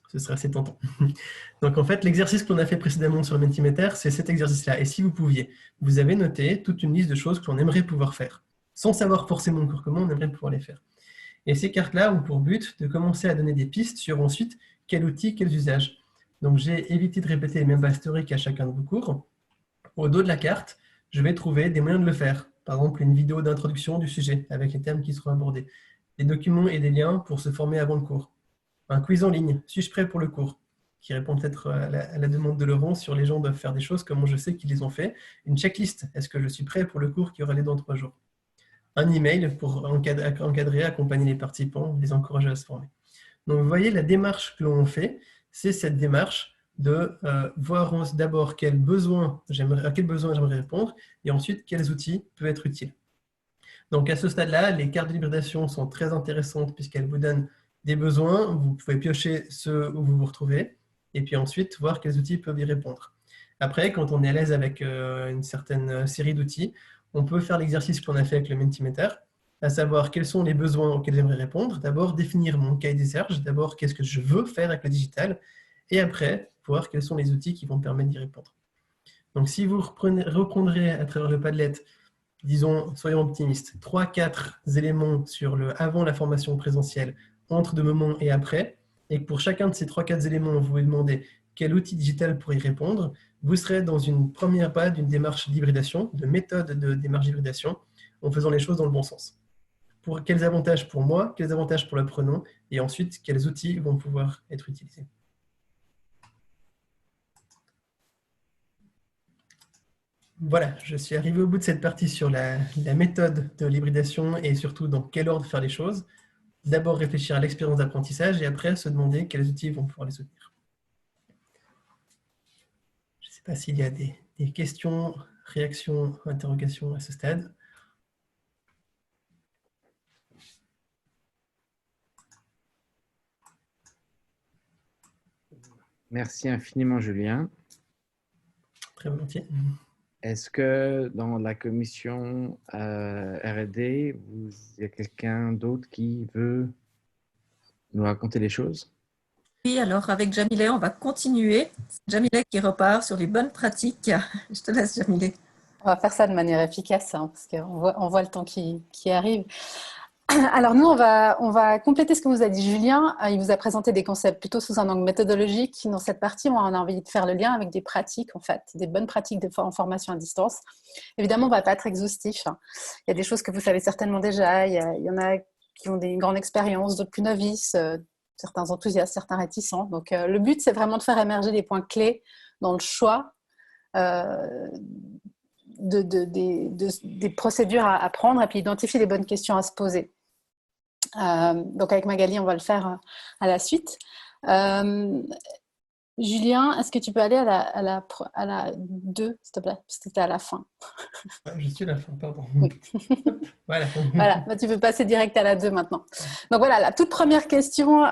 Ce serait assez tentant. Donc, en fait, l'exercice qu'on a fait précédemment sur le Mentimeter, c'est cet exercice-là. Et si vous pouviez, vous avez noté toute une liste de choses que l'on aimerait pouvoir faire. Sans savoir forcément encore comment, on aimerait pouvoir les faire. Et ces cartes-là ont pour but de commencer à donner des pistes sur ensuite quel outil, quels usages. Donc, j'ai évité de répéter les mêmes bases théoriques à chacun de vos cours. Au dos de la carte, je vais trouver des moyens de le faire. Par exemple, une vidéo d'introduction du sujet avec les thèmes qui seront abordés. Des documents et des liens pour se former avant le cours. Un quiz en ligne, suis-je prêt pour le cours? Qui répond peut-être à la demande de Laurent sur les gens doivent faire des choses, comment je sais qu'ils les ont fait. Une checklist, est-ce que je suis prêt pour le cours qui aura lieu dans 3 jours? Un email pour encadrer, accompagner les participants, les encourager à se former. Donc, vous voyez, la démarche que l'on fait, c'est cette démarche de voir d'abord à quel besoin j'aimerais répondre et ensuite quels outils peuvent être utiles. Donc, à ce stade-là, les cartes de l'hybridation sont très intéressantes puisqu'elles vous donnent des besoins. Vous pouvez piocher ceux où vous vous retrouvez et puis ensuite voir quels outils peuvent y répondre. Après, quand on est à l'aise avec une certaine série d'outils, on peut faire l'exercice qu'on a fait avec le Mentimeter, à savoir quels sont les besoins auxquels j'aimerais répondre. D'abord, définir mon cahier des charges. D'abord, qu'est-ce que je veux faire avec le digital. Et après, voir quels sont les outils qui vont me permettre d'y répondre. Donc, si vous reprendrez à travers le Padlet, disons, soyons optimistes, 3-4 éléments sur avant la formation présentielle, entre 2 moments et après, et que pour chacun de ces 3-4 éléments, vous vous demandez quel outil digital pour y répondre, vous serez dans une première pas d'une démarche d'hybridation, de méthode de démarche d'hybridation, en faisant les choses dans le bon sens. Pour quels avantages pour moi, quels avantages pour l'apprenant, et ensuite, quels outils vont pouvoir être utilisés. Voilà, je suis arrivé au bout de cette partie sur la méthode de l'hybridation et surtout dans quel ordre faire les choses. D'abord réfléchir à l'expérience d'apprentissage et après se demander quels outils vont pouvoir les soutenir. Je ne sais pas s'il y a des questions, réactions, interrogations à ce stade. Merci infiniment, Julien. Très volontiers. Est-ce que dans la commission R&D, il y a quelqu'un d'autre qui veut nous raconter les choses? Oui, alors avec Jamilé, on va continuer. Jamilé qui repart sur les bonnes pratiques. Je te laisse, Jamilé. On va faire ça de manière efficace, hein, parce qu'on voit le temps qui arrive. Alors nous, on va compléter ce que vous a dit Julien. Il vous a présenté des concepts plutôt sous un angle méthodologique. Dans cette partie, on a envie de faire le lien avec des pratiques, en fait, des bonnes pratiques en formation à distance. Évidemment, on ne va pas être exhaustif. Il y a des choses que vous savez certainement déjà. Il y en a qui ont des grandes expériences, d'autres plus novices, certains enthousiastes, certains réticents. Donc, le but, c'est vraiment de faire émerger les points clés dans le choix des procédures à prendre et puis identifier les bonnes questions à se poser. Donc avec Magali, on va le faire à la suite. Julien, est-ce que tu peux aller à la 2, s'il te plaît? C'était à la fin. Je suis à la fin, pardon. Oui. Voilà. Voilà, bah, tu peux passer direct à la 2 maintenant. Donc voilà, la toute première question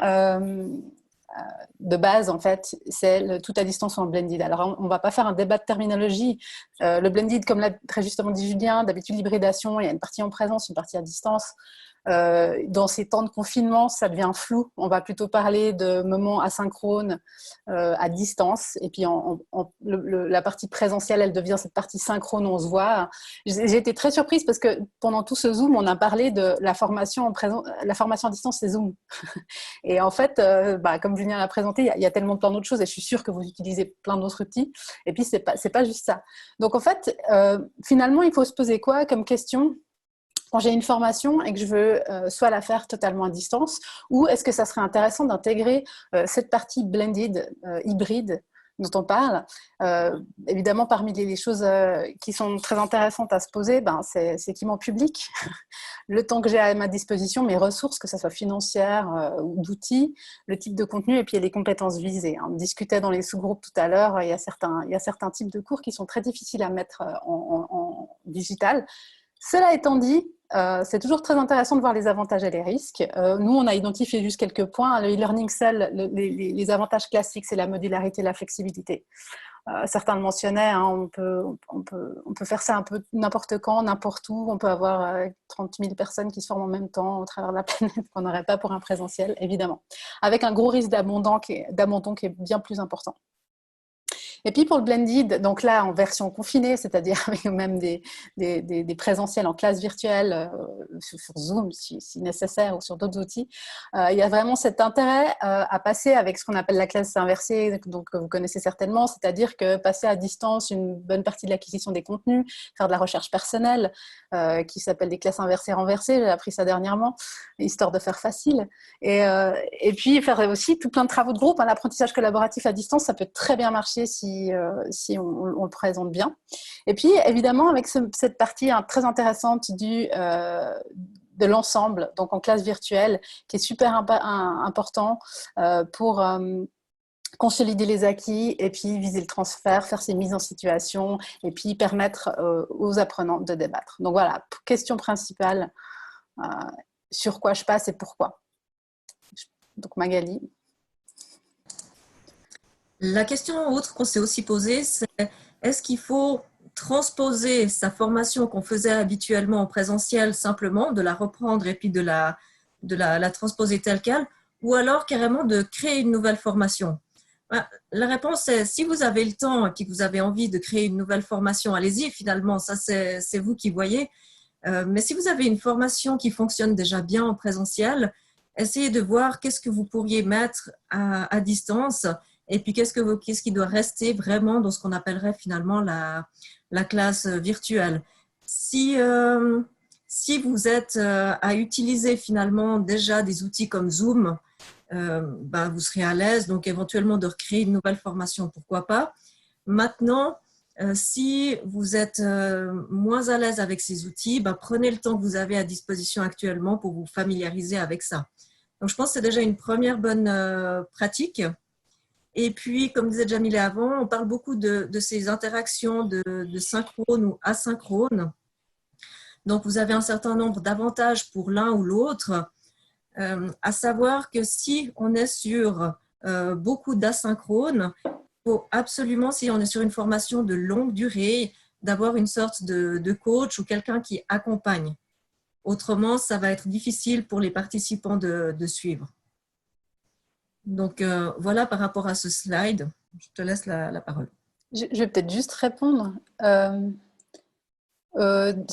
de base, en fait, c'est le tout à distance ou en blended. Alors, on ne va pas faire un débat de terminologie. Le blended, comme l'a très justement dit Julien, d'habitude, l'hybridation, il y a une partie en présence, une partie à distance. Dans ces temps de confinement, ça devient flou. On va plutôt parler de moments asynchrones à distance. Et puis, la partie présentielle, elle devient cette partie synchrone où on se voit. J'ai été très surprise parce que pendant tout ce Zoom, on a parlé de la formation la formation à distance, c'est Zoom. Et en fait, comme Julien l'a présenté, il y a tellement plein d'autres choses et je suis sûre que vous utilisez plein d'autres outils. Et puis, c'est pas juste ça. Donc, en fait, finalement, il faut se poser quoi comme question ? Quand j'ai une formation et que je veux soit la faire totalement à distance, ou est-ce que ça serait intéressant d'intégrer cette partie blended, hybride, dont on parle. Évidemment, parmi les choses qui sont très intéressantes à se poser, c'est qui mon public, le temps que j'ai à ma disposition, mes ressources, que ce soit financières ou d'outils, le type de contenu et puis les compétences visées. On discutait dans les sous-groupes tout à l'heure, il y a certains types de cours qui sont très difficiles à mettre en digital. Cela étant dit, c'est toujours très intéressant de voir les avantages et les risques. Nous, on a identifié juste quelques points. Le e-learning seul, les avantages classiques, c'est la modularité et la flexibilité. Certains le mentionnaient, hein, on peut faire ça un peu n'importe quand, n'importe où. On peut avoir 30 000 personnes qui se forment en même temps au travers de la planète qu'on n'aurait pas pour un présentiel, évidemment. Avec un gros risque d'abandon qui est bien plus important. Et puis pour le blended, donc là en version confinée, c'est-à-dire avec même des présentiels en classe virtuelle sur Zoom si nécessaire ou sur d'autres outils, il y a vraiment cet intérêt à passer avec ce qu'on appelle la classe inversée, donc que vous connaissez certainement, c'est-à-dire que passer à distance une bonne partie de l'acquisition des contenus, faire de la recherche personnelle qui s'appelle des classes inversées renversées, j'ai appris ça dernièrement, histoire de faire facile. Et puis faire aussi tout plein de travaux de groupe. Un apprentissage collaboratif à distance, ça peut très bien marcher si on le présente bien. Et puis, évidemment, avec cette partie très intéressante de l'ensemble, donc en classe virtuelle, qui est super important pour consolider les acquis et puis viser le transfert, faire ses mises en situation et puis permettre aux apprenants de débattre. Donc voilà, question principale, sur quoi je passe et pourquoi. Donc Magali. La question autre qu'on s'est aussi posée, c'est est-ce qu'il faut transposer sa formation qu'on faisait habituellement en présentiel simplement, de la reprendre et puis de la transposer telle qu'elle, ou alors carrément de créer une nouvelle formation? La réponse est, si vous avez le temps et que vous avez envie de créer une nouvelle formation, allez-y, finalement, ça c'est vous qui voyez. Mais si vous avez une formation qui fonctionne déjà bien en présentiel, essayez de voir qu'est-ce que vous pourriez mettre à distance et puis qu'est-ce qui doit rester vraiment dans ce qu'on appellerait finalement la classe virtuelle. Si vous êtes à utiliser finalement déjà des outils comme Zoom, vous serez à l'aise, donc éventuellement de recréer une nouvelle formation, pourquoi pas. Maintenant, si vous êtes moins à l'aise avec ces outils, prenez le temps que vous avez à disposition actuellement pour vous familiariser avec ça. Donc, je pense que c'est déjà une première bonne pratique. Et puis, comme disait Jamilé avant, on parle beaucoup de ces interactions de synchrone ou asynchrone. Donc, vous avez un certain nombre d'avantages pour l'un ou l'autre, à savoir que si on est sur beaucoup d'asynchrone, il faut absolument, si on est sur une formation de longue durée, d'avoir une sorte de coach ou quelqu'un qui accompagne. Autrement, ça va être difficile pour les participants de suivre. Donc, voilà par rapport à ce slide. Je te laisse la parole. Je vais peut-être juste répondre.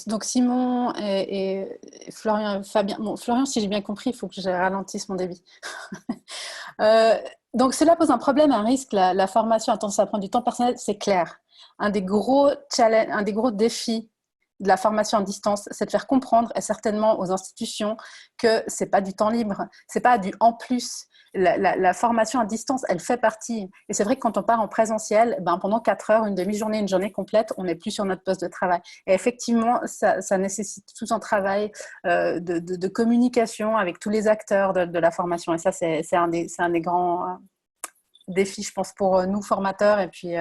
Donc Simon et Florian, Fabien. Bon, Florian, si j'ai bien compris, il faut que je ralentisse mon débit. Donc cela pose un problème, un risque. La formation, attends, ça prend du temps personnel, c'est clair. Un des gros challenges, un des gros défis de la formation à distance, c'est de faire comprendre, et certainement aux institutions, que c'est pas du temps libre, c'est pas du en plus. La formation à distance, elle fait partie. Et c'est vrai que quand on part en présentiel, pendant 4 heures, une demi-journée, une journée complète, on n'est plus sur notre poste de travail. Et effectivement, ça nécessite tout un travail de communication avec tous les acteurs de la formation. Et ça, c'est un des grands défis, je pense, pour nous, formateurs, et puis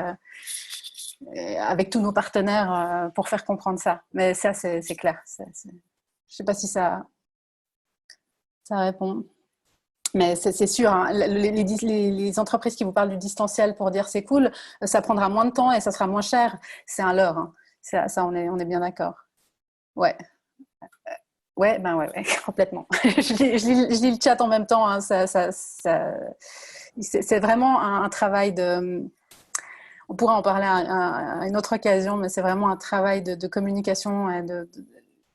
avec tous nos partenaires pour faire comprendre ça. Mais ça, c'est clair. Je ne sais pas si ça répond. Mais c'est sûr, hein, les entreprises qui vous parlent du distanciel pour dire c'est cool, ça prendra moins de temps et ça sera moins cher. C'est un leurre. Hein. Ça on est bien d'accord. Ouais. Ouais, complètement. je lis le chat en même temps. Hein, c'est vraiment un travail de... On pourra en parler à une autre occasion, mais c'est vraiment un travail de communication et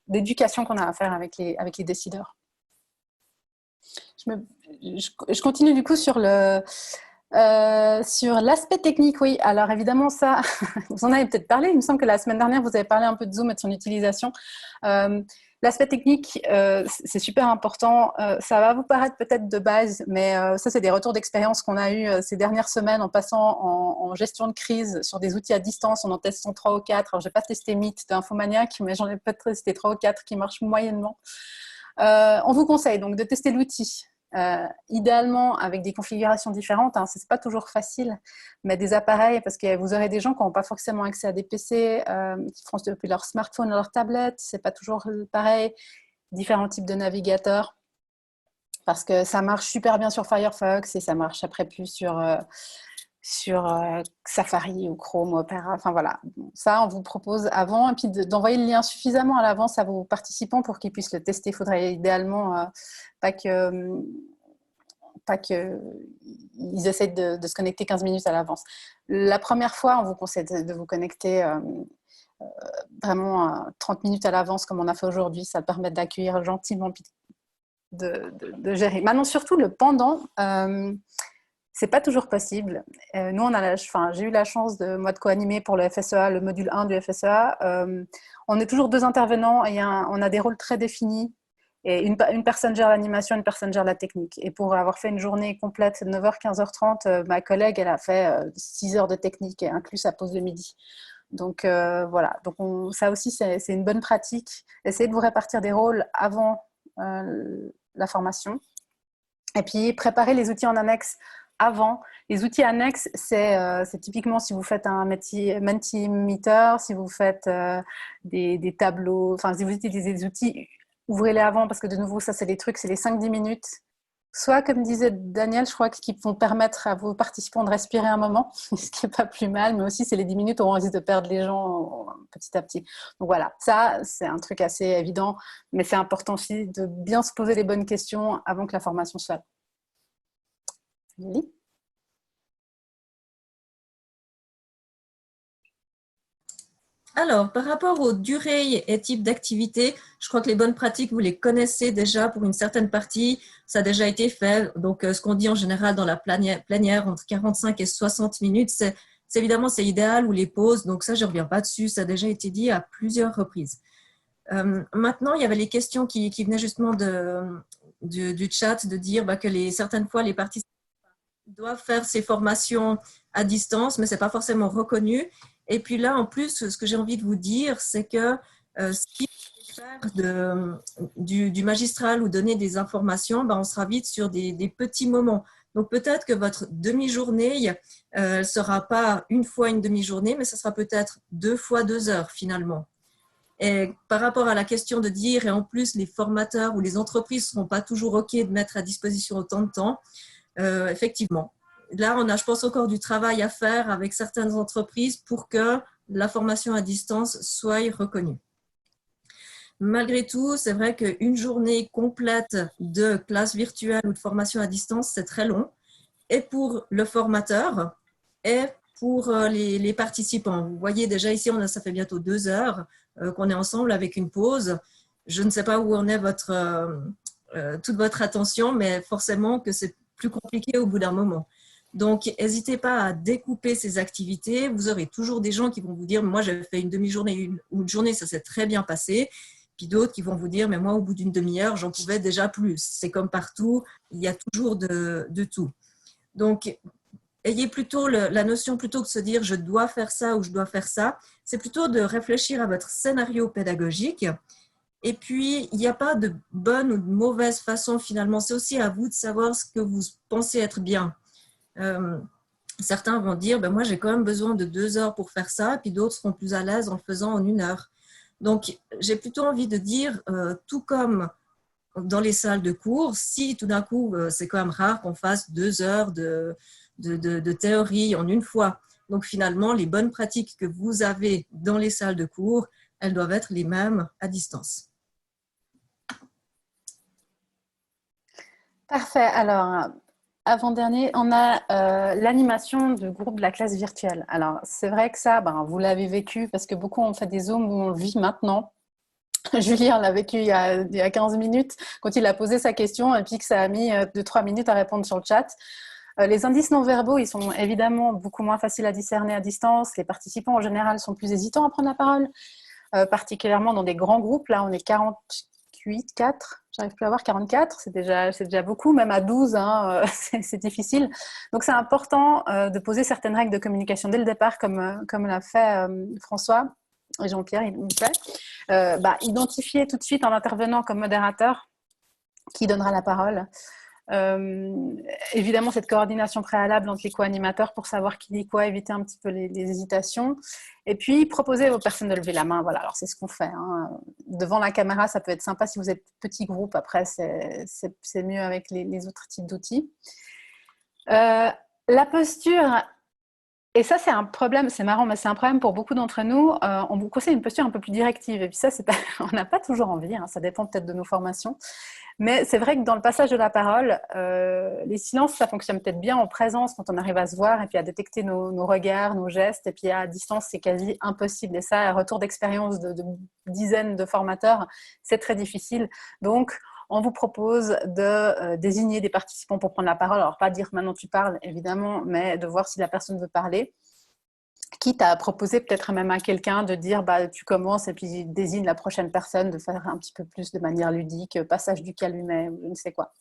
d'éducation qu'on a à faire avec les décideurs. Je continue du coup sur l'aspect technique, oui. Alors évidemment, ça, vous en avez peut-être parlé. Il me semble que la semaine dernière, vous avez parlé un peu de Zoom et de son utilisation. L'aspect technique, c'est super important. Ça va vous paraître peut-être de base, mais ça, c'est des retours d'expérience qu'on a eu ces dernières semaines en passant en gestion de crise sur des outils à distance. On en teste 3 ou 4. Alors, je n'ai pas testé Meet d'Infomaniac, mais j'en ai peut-être testé 3 ou 4 qui marchent moyennement. On vous conseille donc de tester l'outil. Idéalement avec des configurations différentes, hein, c'est pas toujours facile, mais des appareils, parce que vous aurez des gens qui n'ont pas forcément accès à des PC, qui font depuis leur smartphone ou leur tablette, c'est pas toujours pareil, différents types de navigateurs, parce que ça marche super bien sur Firefox et ça marche après plus sur Safari ou Chrome ou Opera, enfin voilà. Ça, on vous propose avant, et puis d'envoyer le lien suffisamment à l'avance à vos participants pour qu'ils puissent le tester. Il faudrait idéalement pas qu'ils essayent de se connecter 15 minutes à l'avance. La première fois, on vous conseille de vous connecter vraiment 30 minutes à l'avance, comme on a fait aujourd'hui. Ça permet d'accueillir gentiment, de gérer. Maintenant, surtout le pendant... c'est pas toujours possible. Nous, j'ai eu la chance de co-animer pour le FSEA, le module 1 du FSEA. On est toujours 2 intervenants et on a des rôles très définis. Et une personne gère l'animation, une personne gère la technique. Et pour avoir fait une journée complète, 9h, 15h30, ma collègue, elle a fait 6 heures de technique, inclus sa pause de midi. Donc voilà. Donc ça aussi, c'est une bonne pratique. Essayez de vous répartir des rôles avant la formation. Et puis, préparer les outils en annexe avant. Les outils annexes, c'est typiquement si vous faites un Mentimeter, si vous faites des tableaux, enfin si vous utilisez des outils, ouvrez-les avant, parce que de nouveau, ça c'est les trucs, c'est les 5-10 minutes. Soit, comme disait Daniel, je crois qu'ils vont permettre à vos participants de respirer un moment, ce qui n'est pas plus mal, mais aussi c'est les 10 minutes où on risque de perdre les gens petit à petit. Donc voilà, ça c'est un truc assez évident, mais c'est important aussi de bien se poser les bonnes questions avant que la formation soit. Lily ? Alors, par rapport aux durées et types d'activités, je crois que les bonnes pratiques, vous les connaissez déjà pour une certaine partie. Ça a déjà été fait. Donc, ce qu'on dit en général dans la plénière entre 45 et 60 minutes, c'est évidemment, c'est idéal, ou les pauses. Donc, ça, je ne reviens pas dessus. Ça a déjà été dit à plusieurs reprises. Maintenant, il y avait les questions qui venaient justement du chat, de dire que certaines fois, les participants doivent faire ces formations à distance, mais ce n'est pas forcément reconnu. Et puis là, en plus, ce que j'ai envie de vous dire, c'est que si vous voulez faire du magistral ou donner des informations, on sera vite sur des petits moments. Donc peut-être que votre demi-journée ne sera pas une fois une demi-journée, mais ce sera peut-être 2 fois 2 heures finalement. Et par rapport à la question de dire, et en plus les formateurs ou les entreprises ne seront pas toujours OK de mettre à disposition autant de temps, effectivement. Là, on a, je pense, encore du travail à faire avec certaines entreprises pour que la formation à distance soit reconnue. Malgré tout, c'est vrai qu'une journée complète de classe virtuelle ou de formation à distance, c'est très long, et pour le formateur et pour les participants. Vous voyez déjà ici, ça fait bientôt 2 heures qu'on est ensemble avec une pause. Je ne sais pas où en est toute votre attention, mais forcément que c'est plus compliqué au bout d'un moment. Donc, n'hésitez pas à découper ces activités. Vous aurez toujours des gens qui vont vous dire, moi, j'ai fait une demi-journée ou une journée, ça s'est très bien passé. Puis d'autres qui vont vous dire, mais moi, au bout d'une demi-heure, j'en pouvais déjà plus. C'est comme partout, il y a toujours de tout. Donc, ayez plutôt la notion, plutôt que de se dire, je dois faire ça ou je dois faire ça, c'est plutôt de réfléchir à votre scénario pédagogique. Et puis, il n'y a pas de bonne ou de mauvaise façon finalement. C'est aussi à vous de savoir ce que vous pensez être bien. Certains vont dire, moi j'ai quand même besoin de 2 heures pour faire ça, puis d'autres seront plus à l'aise en le faisant en 1 heure. Donc, j'ai plutôt envie de dire, tout comme dans les salles de cours, si tout d'un coup, c'est quand même rare qu'on fasse 2 heures de théorie en une fois. Donc, finalement, les bonnes pratiques que vous avez dans les salles de cours, elles doivent être les mêmes à distance. Parfait. Alors, avant-dernier, on a l'animation du groupe de la classe virtuelle. Alors, c'est vrai que ça, vous l'avez vécu parce que beaucoup ont fait des Zooms où on le vit maintenant. Julien l'a vécu il y a 15 minutes quand il a posé sa question et puis que ça a mis 2-3 minutes à répondre sur le chat. Les indices non verbaux, ils sont évidemment beaucoup moins faciles à discerner à distance. Les participants, en général, sont plus hésitants à prendre la parole, particulièrement dans des grands groupes. Là, on est 4, j'arrive plus à voir 44, c'est déjà beaucoup, même à 12, c'est difficile. Donc, c'est important de poser certaines règles de communication dès le départ, comme l'a fait François et Jean-Pierre, il me plaît. Identifier tout de suite un intervenant comme modérateur qui donnera la parole. Évidemment, cette coordination préalable entre les co-animateurs pour savoir qui dit quoi, éviter un petit peu les hésitations. Et puis, proposer aux personnes de lever la main. Voilà, alors c'est ce qu'on fait. Devant la caméra, ça peut être sympa si vous êtes petit groupe. Après, c'est mieux avec les autres types d'outils. La posture, et ça, c'est un problème, c'est marrant, mais c'est un problème pour beaucoup d'entre nous. On vous conseille une posture un peu plus directive. Et puis ça, on n'a pas toujours envie. Ça dépend peut-être de nos formations. Mais c'est vrai que dans le passage de la parole, les silences, ça fonctionne peut-être bien en présence quand on arrive à se voir et puis à détecter nos regards, nos gestes. Et puis à distance, c'est quasi impossible. Et ça, à retour d'expérience de dizaines de formateurs, c'est très difficile. Donc, on vous propose de désigner des participants pour prendre la parole. Alors, pas dire maintenant tu parles, évidemment, mais de voir si la personne veut parler. Quitte à proposer peut-être même à quelqu'un de dire tu commences et puis désigne la prochaine personne, de faire un petit peu plus de manière ludique, passage du calumet ou je ne sais quoi.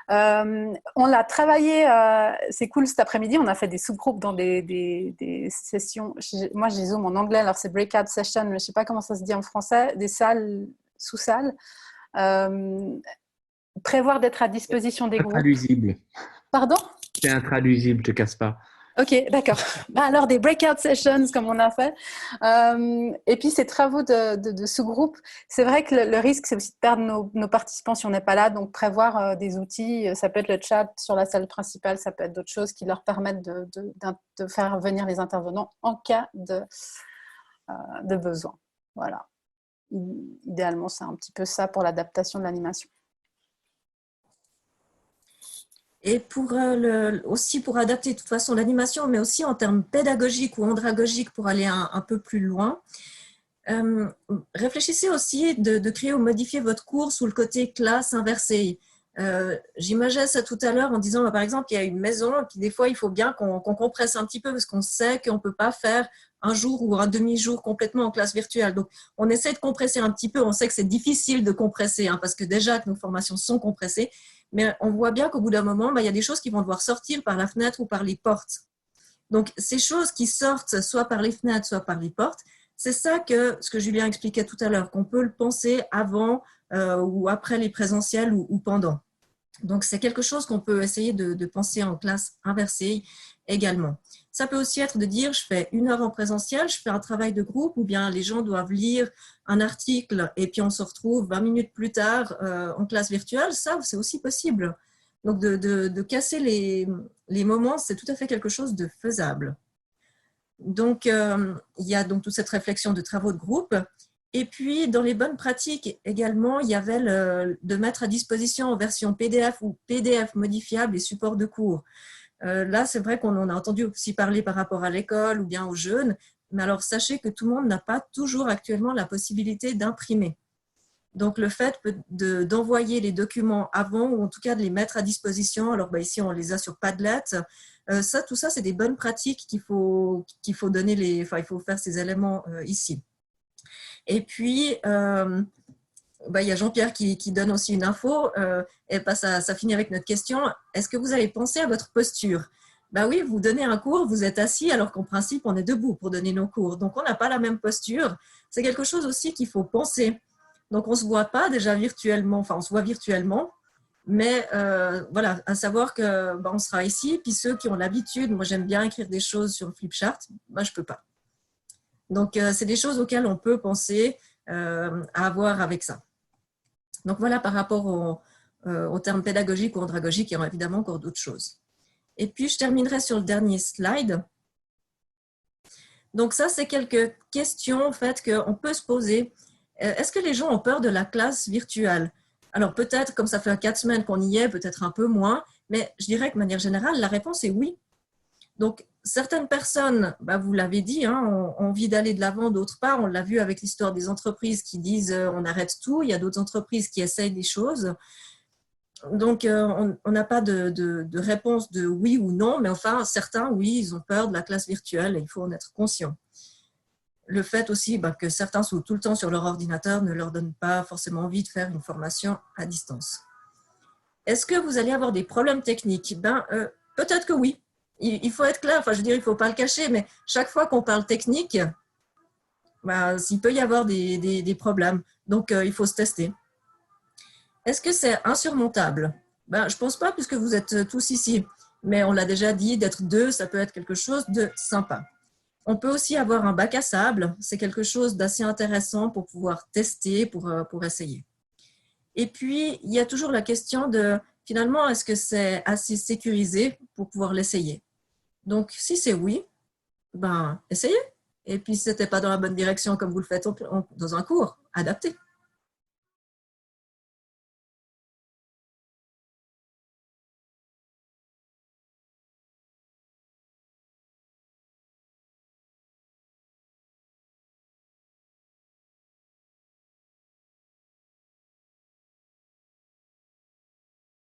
On l'a travaillé, c'est cool cet après-midi, on a fait des sous-groupes dans des sessions, moi j'ai Zoom en anglais, alors c'est breakout session, mais je ne sais pas comment ça se dit en français, des salles, sous-salles. Prévoir d'être à disposition des groupes. Intraduisible. Pardon ? C'est intraduisible, ne te casse pas. Ok, d'accord. Alors, des breakout sessions, comme on a fait. Et puis, ces travaux de sous-groupe, c'est vrai que le risque, c'est aussi de perdre nos participants si on n'est pas là. Donc, prévoir des outils, ça peut être le chat sur la salle principale, ça peut être d'autres choses qui leur permettent de faire venir les intervenants en cas de besoin. Voilà. Idéalement, c'est un petit peu ça pour l'adaptation de l'animation. Et aussi pour adapter de toute façon l'animation, mais aussi en termes pédagogiques ou andragogiques pour aller un peu plus loin, Réfléchissez aussi de créer ou modifier votre cours sous le côté classe inversée. J'imaginais ça tout à l'heure en disant, par exemple, il y a une maison, et puis des fois, il faut bien qu'on compresse un petit peu parce qu'on sait qu'on ne peut pas faire un jour ou un demi-jour complètement en classe virtuelle. Donc, on essaie de compresser un petit peu. On sait que c'est difficile de compresser parce que déjà que nos formations sont compressées, mais on voit bien qu'au bout d'un moment, il y a des choses qui vont devoir sortir par la fenêtre ou par les portes. Donc, ces choses qui sortent soit par les fenêtres, soit par les portes, c'est ça ce que Julien expliquait tout à l'heure, qu'on peut le penser avant ou après les présentiels ou pendant. Donc, c'est quelque chose qu'on peut essayer de penser en classe inversée également. Ça peut aussi être de dire, je fais 1 heure en présentiel, je fais un travail de groupe, ou bien les gens doivent lire un article et puis on se retrouve 20 minutes plus tard en classe virtuelle. Ça, c'est aussi possible. Donc, de casser les moments, c'est tout à fait quelque chose de faisable. Donc, il y a donc toute cette réflexion de travaux de groupe. Et puis, dans les bonnes pratiques également, il y avait de mettre à disposition en version PDF ou PDF modifiable les supports de cours. Là, c'est vrai qu'on en a entendu aussi parler par rapport à l'école ou bien aux jeunes. Mais alors, sachez que tout le monde n'a pas toujours actuellement la possibilité d'imprimer. Donc, le fait d'envoyer les documents avant, ou en tout cas de les mettre à disposition, alors ici, on les a sur Padlet. Tout ça, c'est des bonnes pratiques qu'il faut donner il faut faire ces éléments ici. Et puis, il y a Jean-Pierre qui donne aussi une info. Et ça finit avec notre question. Est-ce que vous avez pensé à votre posture? Oui, vous donnez un cours, vous êtes assis, alors qu'en principe, on est debout pour donner nos cours. Donc, on n'a pas la même posture. C'est quelque chose aussi qu'il faut penser. Donc, on ne se voit pas déjà virtuellement, on se voit virtuellement. Mais voilà, à savoir qu'on sera ici. Puis ceux qui ont l'habitude, moi, j'aime bien écrire des choses sur Flipchart. Je ne peux pas. Donc, c'est des choses auxquelles on peut penser à avoir avec ça. Donc, voilà par rapport aux termes pédagogiques ou andragogiques, il y aura évidemment encore d'autres choses. Et puis, je terminerai sur le dernier slide. Donc, ça, c'est quelques questions en fait, qu'on peut se poser. Est-ce que les gens ont peur de la classe virtuelle? Alors, peut-être, comme ça fait 4 semaines qu'on y est, peut-être un peu moins, mais je dirais que de manière générale, la réponse est oui. Donc, certaines personnes, vous l'avez dit, ont envie d'aller de l'avant, d'autres pas. On l'a vu avec l'histoire des entreprises qui disent on arrête tout. Il y a d'autres entreprises qui essayent des choses. Donc, on n'a pas de réponse de oui ou non, mais enfin, certains, oui, ils ont peur de la classe virtuelle et il faut en être conscient. Le fait aussi que certains sont tout le temps sur leur ordinateur ne leur donne pas forcément envie de faire une formation à distance. Est-ce que vous allez avoir des problèmes techniques? Peut-être que oui. Il faut être clair, il ne faut pas le cacher, mais chaque fois qu'on parle technique, il peut y avoir des problèmes. Donc, il faut se tester. Est-ce que c'est insurmontable? Je ne pense pas, puisque vous êtes tous ici. Mais on l'a déjà dit, d'être 2, ça peut être quelque chose de sympa. On peut aussi avoir un bac à sable. C'est quelque chose d'assez intéressant pour pouvoir tester, pour essayer. Et puis, il y a toujours la question de, finalement, est-ce que c'est assez sécurisé pour pouvoir l'essayer? Donc, si c'est oui, essayez. Et puis, si ce n'était pas dans la bonne direction comme vous le faites dans un cours, adaptez.